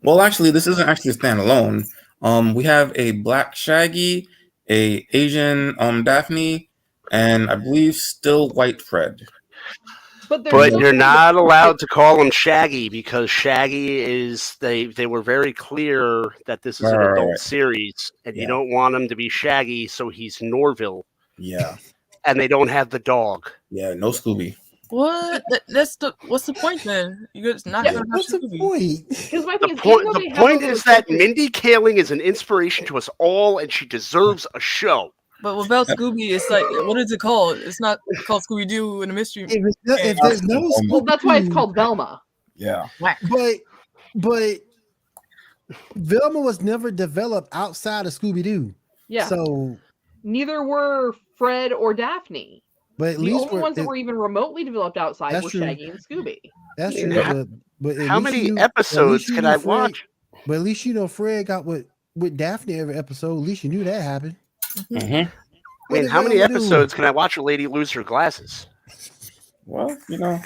Well, actually, this isn't actually a standalone. We have a black Shaggy, a Asian Daphne, and I believe still white Fred. But you're not allowed to call him Shaggy because Shaggy is they were very clear that this is an adult series and you don't want him to be Shaggy, so he's Norville. Yeah. And they don't have the dog. Yeah, no Scooby. What? What's the point then? You guys not gonna have What's the Scooby. point? Because my thing The point is that Mindy Kaling is an inspiration to us all, and she deserves a show. But what about Scooby? It's like, what is it called? It's not called Scooby Doo in a mystery. If there's no Scooby, well, that's why it's called Velma. Yeah. But Velma was never developed outside of Scooby Doo. Yeah. So neither were Fred or Daphne. but at The least only ones that were even remotely developed outside That's were true. Shaggy and Scooby. that's true. Yeah. But at How least many you- episodes at least you can knew I Fred- watch? But at least you know Fred got with Daphne every episode. At least you knew that happened. Mm-hmm. I mean, how many episodes can I watch a lady lose her glasses? Well, you know.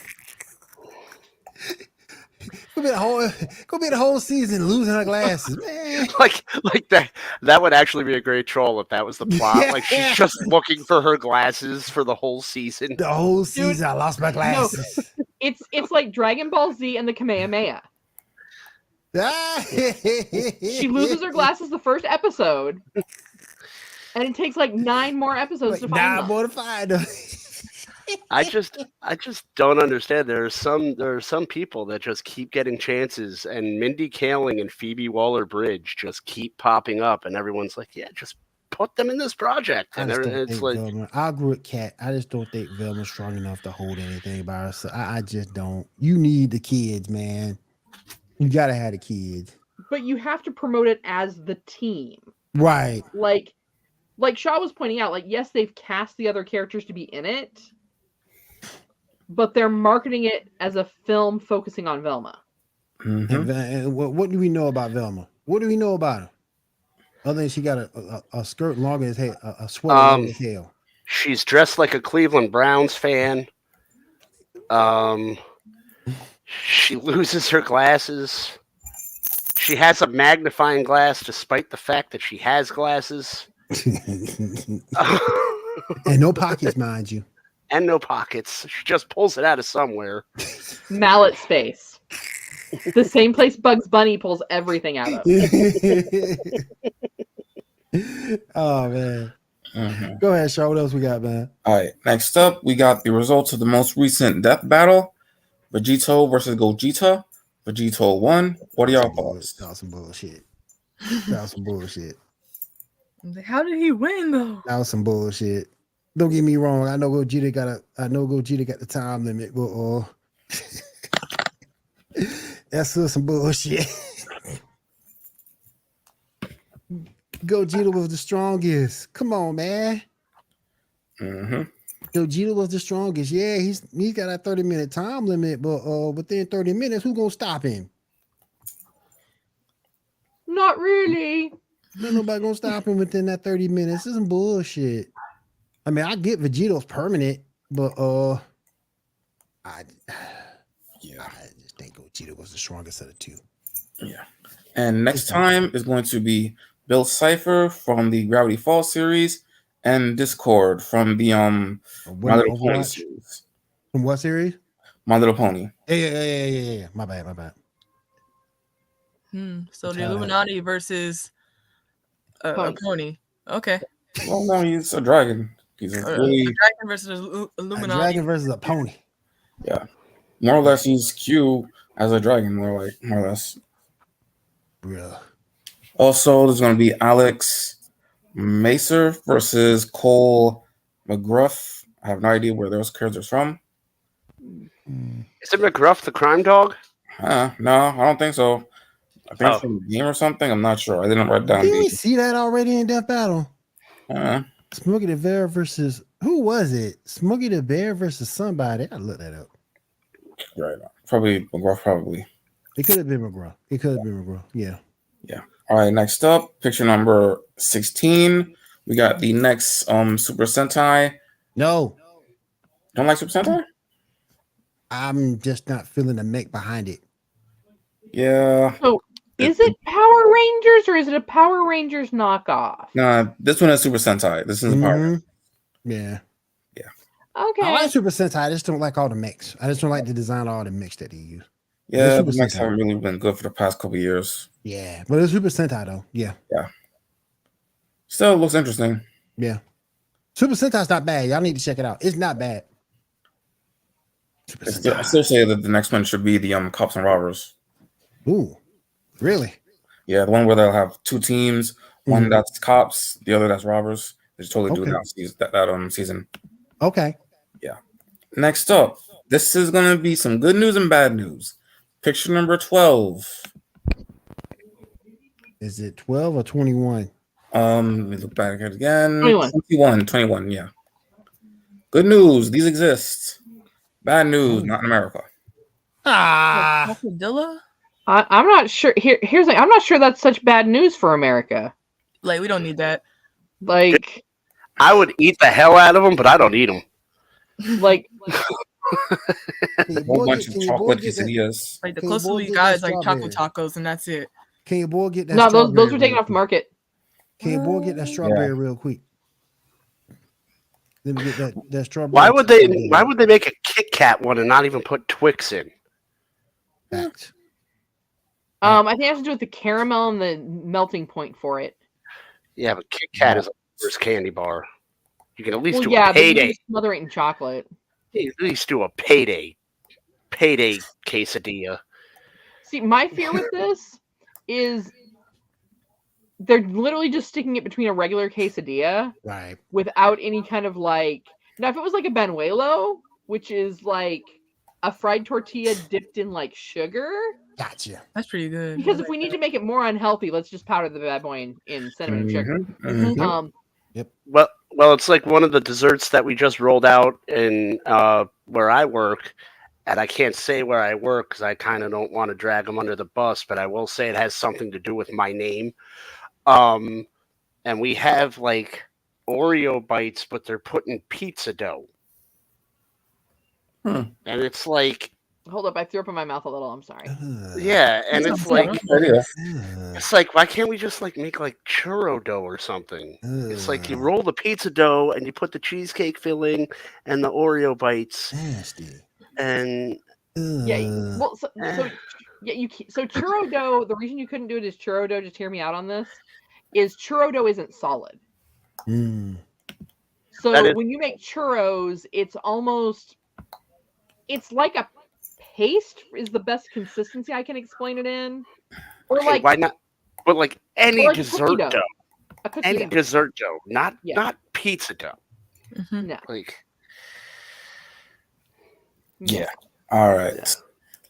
Go be the whole season losing her glasses, man. like that would actually be a great troll if that was the plot. Like she's just looking for her glasses for the whole season. The whole season, I lost my glasses. It's like Dragon Ball Z and the Kamehameha. She loses her glasses the first episode, and it takes like 9 more episodes to find them. more to find them. I just don't understand. There are some people that just keep getting chances, and Mindy Kaling and Phoebe Waller-Bridge just keep popping up, and everyone's like, "Yeah, just put them in this project." And it's like, Velma. I agree with Kat. I just don't think Velma's strong enough to hold anything by herself. I just don't. You need the kids, man. You gotta have the kids, But you have to promote it as the team. right? Like Shaw was pointing out, like, yes, they've cast the other characters to be in it, but they're marketing it as a film focusing on Velma. Mm-hmm. And what do we know about Velma? What do we know about her? Other than she got a skirt longer as hair, a sweater longer as hell. she's dressed like a Cleveland Browns fan. She loses her glasses. She has a magnifying glass despite the fact that she has glasses. And no pockets, mind you. And no pockets. She just pulls it out of somewhere. Mallet space. The same place Bugs Bunny pulls everything out of. Oh man. Mm-hmm. Go ahead, Shaw. What else we got, man? All right. Next up, we got the results of the most recent death battle: Vegito versus Gogeta. Vegito won. What are y'all thoughts? That was some bullshit. That was some bullshit. How did he win though? That was some bullshit. Don't get me wrong. I know Gogeta got the time limit, but that's still some bullshit. Gogeta was the strongest. Come on, man. Mm-hmm. Gogeta was the strongest. Yeah, he's got a 30-minute time limit, but within 30 minutes, who's gonna stop him? Not really. Not nobody gonna stop him within that 30 minutes. This is some bullshit. I mean, I get Vegito's permanent, but I just think Gogeta was the strongest of the two. Yeah. And next time is going to be Bill Cipher from the Gravity Falls series and Discord from the My Little Pony series. From what series? My Little Pony. Yeah. My bad. So the Illuminati versus a pony. Okay. Well, no, he's a dragon. He's a really dragon versus Illuminati. A dragon versus a pony. Yeah. More or less, he's Q as a dragon, more or less. Bruh. Also, there's going to be Alex Macer versus Cole McGruff. I have no idea where those characters are from. Is it McGruff the crime dog? No, I don't think so. I think it's from the game or something. I'm not sure. I didn't write down. Didn't we see that already in Death Battle? Smokey the Bear versus who was it? Smokey the Bear versus somebody. I looked that up. Right. Probably McGruff, probably. It could have been McGraw. Yeah. Yeah. All right, next up, picture number 16. We got the next Super Sentai. No. Don't like Super Sentai? I'm just not feeling the mech behind it. Yeah. So, is it Power Rangers or is it a Power Rangers knockoff? Nah, this one is Super Sentai. This is Power Rangers. Yeah. Okay. I like Super Sentai. I just don't like all the mix. I just don't like the design of all the mix that they use. Yeah, Super the mechs Sentai. haven't really been good for the past couple of years. Yeah, but it's Super Sentai though. Yeah, Still looks interesting. yeah. Super Sentai's not bad. Y'all need to check it out. It's not bad. Super I Sentai. still say that the next one should be the Cops and Robbers. Ooh, really? Yeah, the one where they'll have two teams. One Mhm. that's cops, the other that's robbers. They should totally do Okay. that season. Okay. Next up, this is gonna be some good news and bad news. Picture number 12. Is it 12 or 21? Let me look back at it again. 21. 21, yeah. Good news, these exist. Bad news, not in America. Crocodilla? I'm not sure. Here's like, I'm not sure that's such bad news for America. Like, we don't need that. Like, I would eat the hell out of them, but I don't eat them. like, A whole bunch of chocolate quesadillas. Like, the Can you closest boy we get got that is like chocolate strawberry? tacos, and that's it. Can your boy get that? no, those strawberry were taken real off the quick? market. Can your boy get that strawberry real quick? Let me get that strawberry. Why would they make a Kit Kat one and not even put Twix in? Facts. I think it has to do with the caramel and the melting point for it. Yeah, but Kit Kat is a worst candy bar. You can at least Well, do yeah, a but you payday. just smother it in chocolate. At least do a payday quesadilla. See, my fear with this is they're literally just sticking it between a regular quesadilla Right. without any kind of like. Now, if it was like a benuelo, which is like a fried tortilla dipped in like sugar, Gotcha. That's pretty good. because if we need to make it more unhealthy, let's just powder the bad boy in cinnamon and sugar. Mhm. Well, it's like one of the desserts that we just rolled out in where I work, and I can't say where I work because I kind of don't want to drag them under the bus, but I will say it has something to do with my name. And we have like Oreo bites, but they're put in pizza dough, and it's like, Hold up, I threw up in my mouth a little. I'm sorry. yeah, and That it's sounds like, Idea. it's like, why can't we just like make like churro dough or something? It's like you roll the pizza dough and you put the cheesecake filling and the Oreo bites, Nasty. and Yeah, well, so yeah, so churro dough. The reason you couldn't do it as churro dough, just hear me out on this, is churro dough isn't solid. Mm. So That is- when you make churros, it's like a paste is the best consistency I can explain it in, or okay, like why not? But like any like cookie dessert dough. dough, a cookie any dough. dessert dough, not Yeah. pizza dough. Mhm. No. Like, Yeah. All right.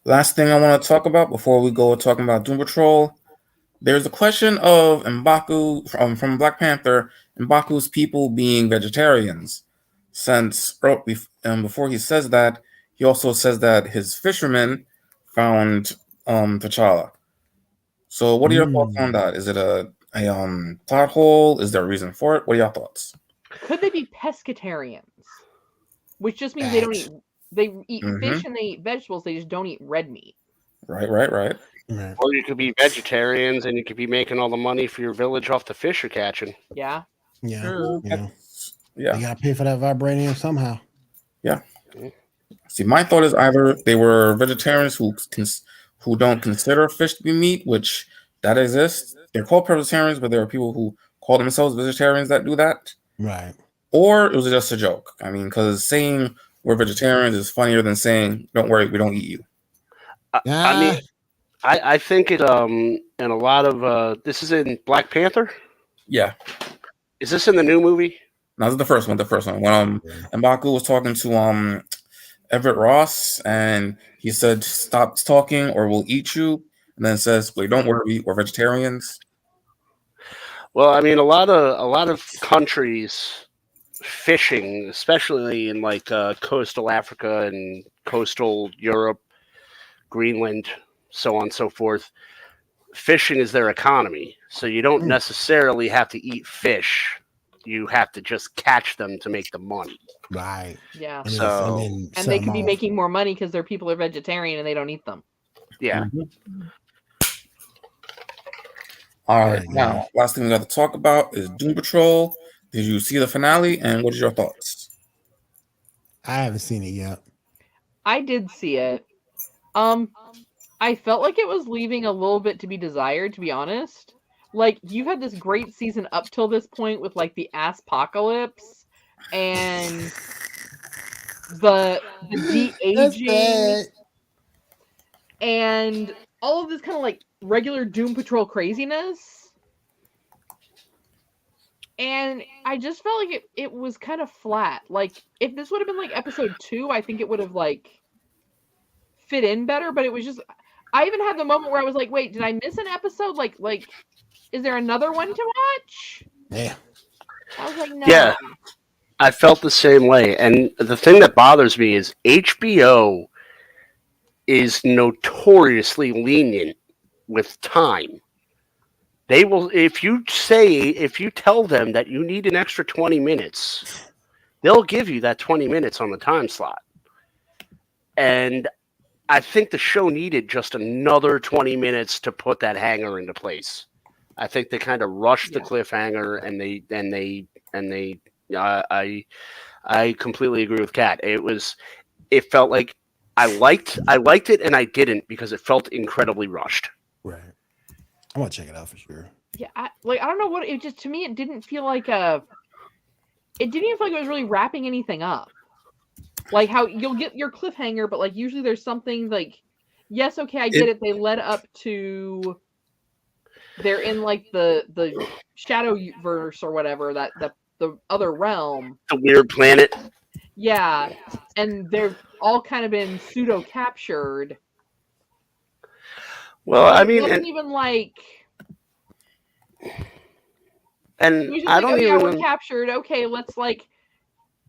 Last thing I want to talk about before we go talking about Doom Patrol. There's a question of M'Baku from Black Panther, M'Baku's people being vegetarians. Since before he says that, he also says that his fishermen found T'Challa. So what are your thoughts on that? Is it a plot hole? Is there a reason for it? What are your thoughts? Could they be pescatarians? Which just means they don't Facts. eat. They eat Mhm. fish and they eat vegetables. They just don't eat red meat. Right. Right. or you could be vegetarians and you could be making all the money for your village off the fish you're catching. Yeah. Yeah. True. Yeah. Yeah. You gotta pay for that vibranium somehow. See, my thought is either they were vegetarians who don't consider fish to be meat, which that exists. They're called pescatarians, but there are people who call themselves vegetarians that do that. Right. Or it was just a joke. I mean, because saying we're vegetarians is funnier than saying, don't worry, we don't eat you. I mean, I think it in a lot of this is in Black Panther. Yeah. Is this in the new movie? No, this is the first one. When M'Baku was talking to Everett Ross, and he said, "Stop talking, or we'll eat you." And then says, "Wait, don't worry, we're vegetarians." Well, I mean, a lot of countries fishing, especially in like coastal Africa and coastal Europe, Greenland, so on and so forth. Fishing is their economy, so you don't necessarily have to eat fish. You have to just catch them to make the money. Right. Yeah. And So- then And sell they them could be off. making more money because their people are vegetarian and they don't eat them. Yeah. All right. Yeah. Now, last thing we got to talk about is Doom Patrol. Did you see the finale, and what is your thoughts? I haven't seen it yet. I did see it. I felt like it was leaving a little bit to be desired, to be honest. Like, you had this great season up till this point with like the apocalypse and the de-aging and all of this kind of like regular Doom Patrol craziness. And I just felt like it was kind of flat. Like, if this would have been like episode 2, I think it would have like fit in better, but it was just, I even had the moment where I was like, wait, did I miss an episode? Like is there another one to watch? Yeah. I was like, no. Yeah. I felt the same way. And the thing that bothers me is HBO is notoriously lenient with time. They will, if you tell them that you need an extra 20 minutes, they'll give you that 20 minutes on the time slot. And I think the show needed just another 20 minutes to put that hanger into place. I think they kind of rushed the cliffhanger, and I completely agree with Kat. It felt like I liked it, and I didn't, because it felt incredibly rushed. Right. I'm gonna check it out for sure. Yeah, I don't know what it just, to me, it didn't feel like it didn't even feel like it was really wrapping anything up. Like how you'll get your cliffhanger, but like usually there's something like, yes, okay, I get it. They led up to, they're in like the Shadowverse or whatever, that the other realm, the weird planet. Yeah, and they've all kind of been pseudo captured. Well, I mean, it wasn't even like, and I I don't like, even. We're captured. Okay, let's like.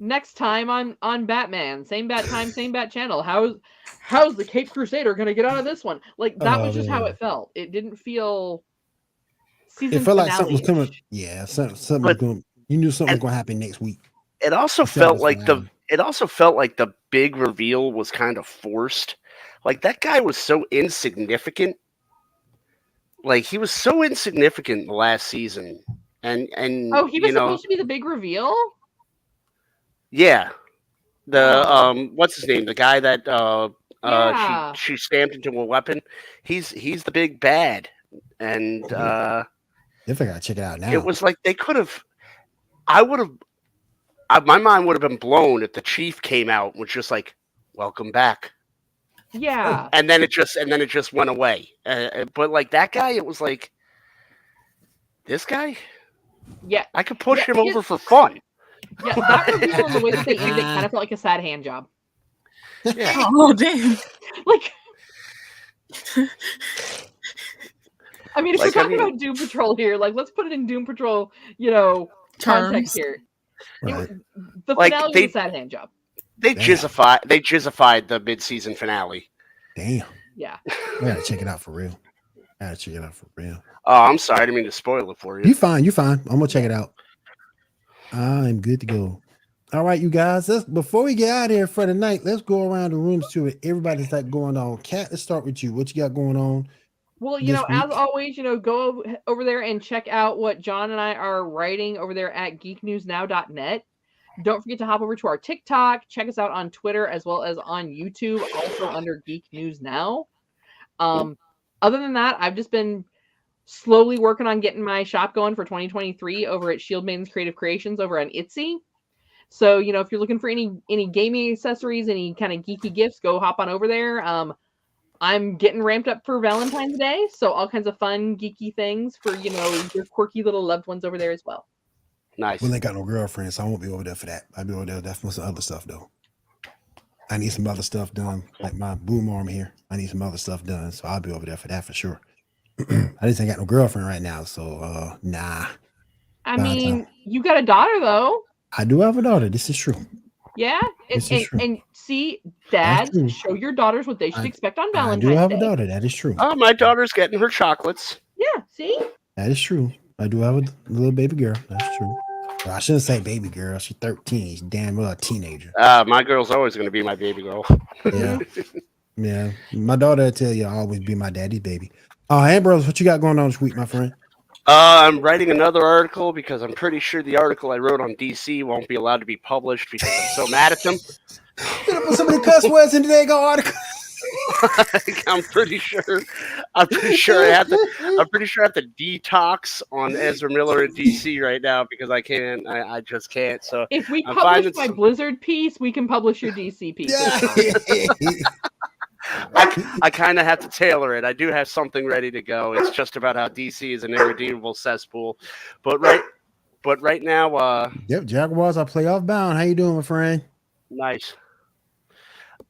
Next time on Batman, same bat time, same bat channel. How's the Cape Crusader gonna get out of this one? Like that was just how it felt. It didn't feel. It felt like something was coming. Yeah, something was going. You knew something was going to happen next week. It also felt like the big reveal was kind of forced. Like that guy was so insignificant. Like he was so insignificant the last season, and he was supposed to be the big reveal. Yeah, what's his name? The guy that she stamped into a weapon. He's the big bad, and if I gotta check it out now. It was like they could have. My mind would have been blown if the chief came out and was just like, "Welcome back." Yeah, and then it just went away. But like that guy, it was like, this guy. Yeah, I could push him over for fun. Yeah, that reveal and the way that they ended it kind of felt like a sad hand job. Yeah. Oh, damn. Like, I mean, if we're talking about Doom Patrol here, like, let's put it in Doom Patrol, context here. Right. The finale was a sad hand job. They jizzified the mid-season finale. Damn. Yeah. I gotta check it out for real. Oh, I'm sorry. I didn't mean to spoil it for you. You fine. I'm gonna check it out. I'm good to go. All right, you guys. Before we get out of here for the night, let's go around the rooms to it. Everybody's got going on. Kat, let's start with you. What you got going on? Well, as always, go over there and check out what John and I are writing over there at geeknewsnow.net. Don't forget to hop over to our TikTok. Check us out on Twitter as well as on YouTube, also under Geek News Now. Other than that, I've just been slowly working on getting my shop going for 2023 over at Shield Maiden's Creative Creations over on Etsy. So, if you're looking for any gaming accessories, any kind of geeky gifts, go hop on over there. I'm getting ramped up for Valentine's Day, so all kinds of fun, geeky things for, your quirky little loved ones over there as well. Nice. Well, they got no girlfriend, so I won't be over there for that. I'll be over there for some other stuff, though. I need some other stuff done, like my boom arm here. I need some other stuff done, so I'll be over there for that for sure. I just ain't got no girlfriend right now, so nah. I mean, you got a daughter, though. I do have a daughter. This is true. Yeah, and see, dads, show your daughters what they should expect on Valentine's Day. I do have a daughter. That is true. Oh, my daughter's getting her chocolates. Yeah, see? That is true. I do have a little baby girl. That's true. Well, I shouldn't say baby girl. She's 13. She's damn well a teenager. My girl's always going to be my baby girl. Yeah. Yeah. My daughter will tell you I'll always be my daddy's baby. Ambrose, what you got going on this week, my friend? I'm writing another article because I'm pretty sure the article I wrote on DC won't be allowed to be published because I'm so mad at them. Gonna put so many cuss words in today's article. I'm pretty sure I have to detox on Ezra Miller in DC right now because I just can't. So If we I'm publish my finding Blizzard piece, we can publish your DC piece. I kind of have to tailor it. I do have something ready to go. It's just about how DC is an irredeemable cesspool. But right now, Yep, Jaguars are playoff bound. How you doing, my friend? nice.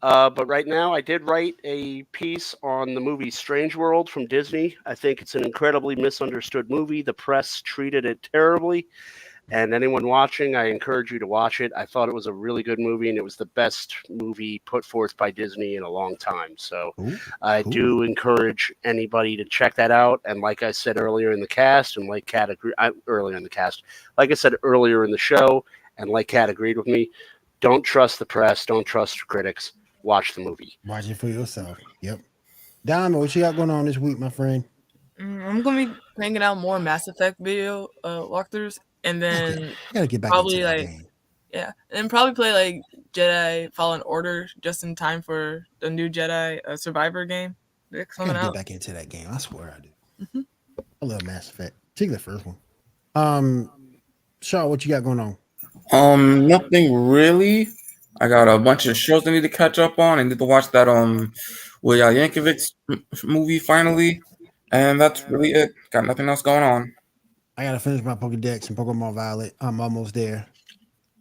But right now, I did write a piece on the movie Strange World from Disney. I think it's an incredibly misunderstood movie. The press treated it terribly. And anyone watching, I encourage you to watch it. I thought it was a really good movie, and it was the best movie put forth by Disney in a long time. So I do encourage anybody to check that out. And like I said earlier in the cast, and like Kat agreed, like I said earlier in the show, and like Kat agreed with me, don't trust the press, don't trust critics. Watch the movie. Watch it for yourself. Yep. Diamond, what you got going on this week, my friend? I'm gonna be hanging out more Mass Effect video walkthroughs, and then I gotta get back probably into that like game. and probably play like Jedi Fallen Order just in time for the new Jedi Survivor game that's I coming gotta get out. back into that game. I swear I do. Mhm. I love Mass Effect, particularly the first one. Shaw, what you got going on? Nothing really. I got a bunch of shows I need to catch up on. I need to watch that William Yankovic's movie finally, and that's really it. Got nothing else going on. I gotta finish my Pokedex and Pokemon Violet. I'm almost there.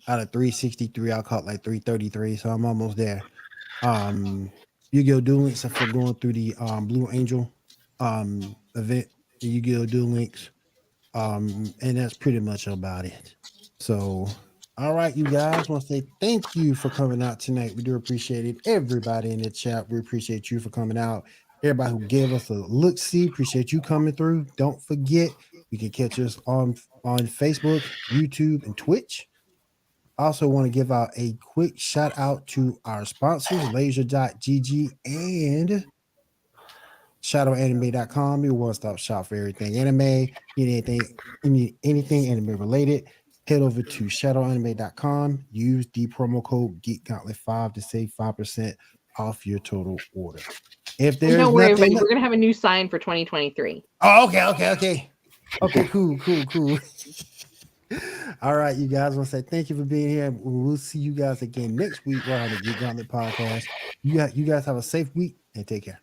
Out of 363, I caught like 333, so I'm almost there. Yu-Gi-Oh! Duel Links for going through the Blue Angel event, the Yu-Gi-Oh! Duel Links. And that's pretty much about it. So, all right, you guys, I want to say thank you for coming out tonight. We do appreciate it. Everybody in the chat, we appreciate you for coming out. Everybody who gave us a look-see, appreciate you coming through. Don't forget, you can catch us on Facebook, YouTube, and Twitch. I also want to give out a quick shout out to our sponsors, laser.gg and shadowanime.com, your one-stop shop for everything anime, anything anime related. Head over to shadowanime.com, use the promo code Geek Gauntlet 5 to save 5% off your total order. If there's Don't worry, nothing, everybody, we're gonna have a new sign for 2023. oh, okay, cool. All right, you guys, I want to say thank you for being here. We'll see you guys again next week right on the Geek Gauntlet Podcast. You guys have a safe week and take care.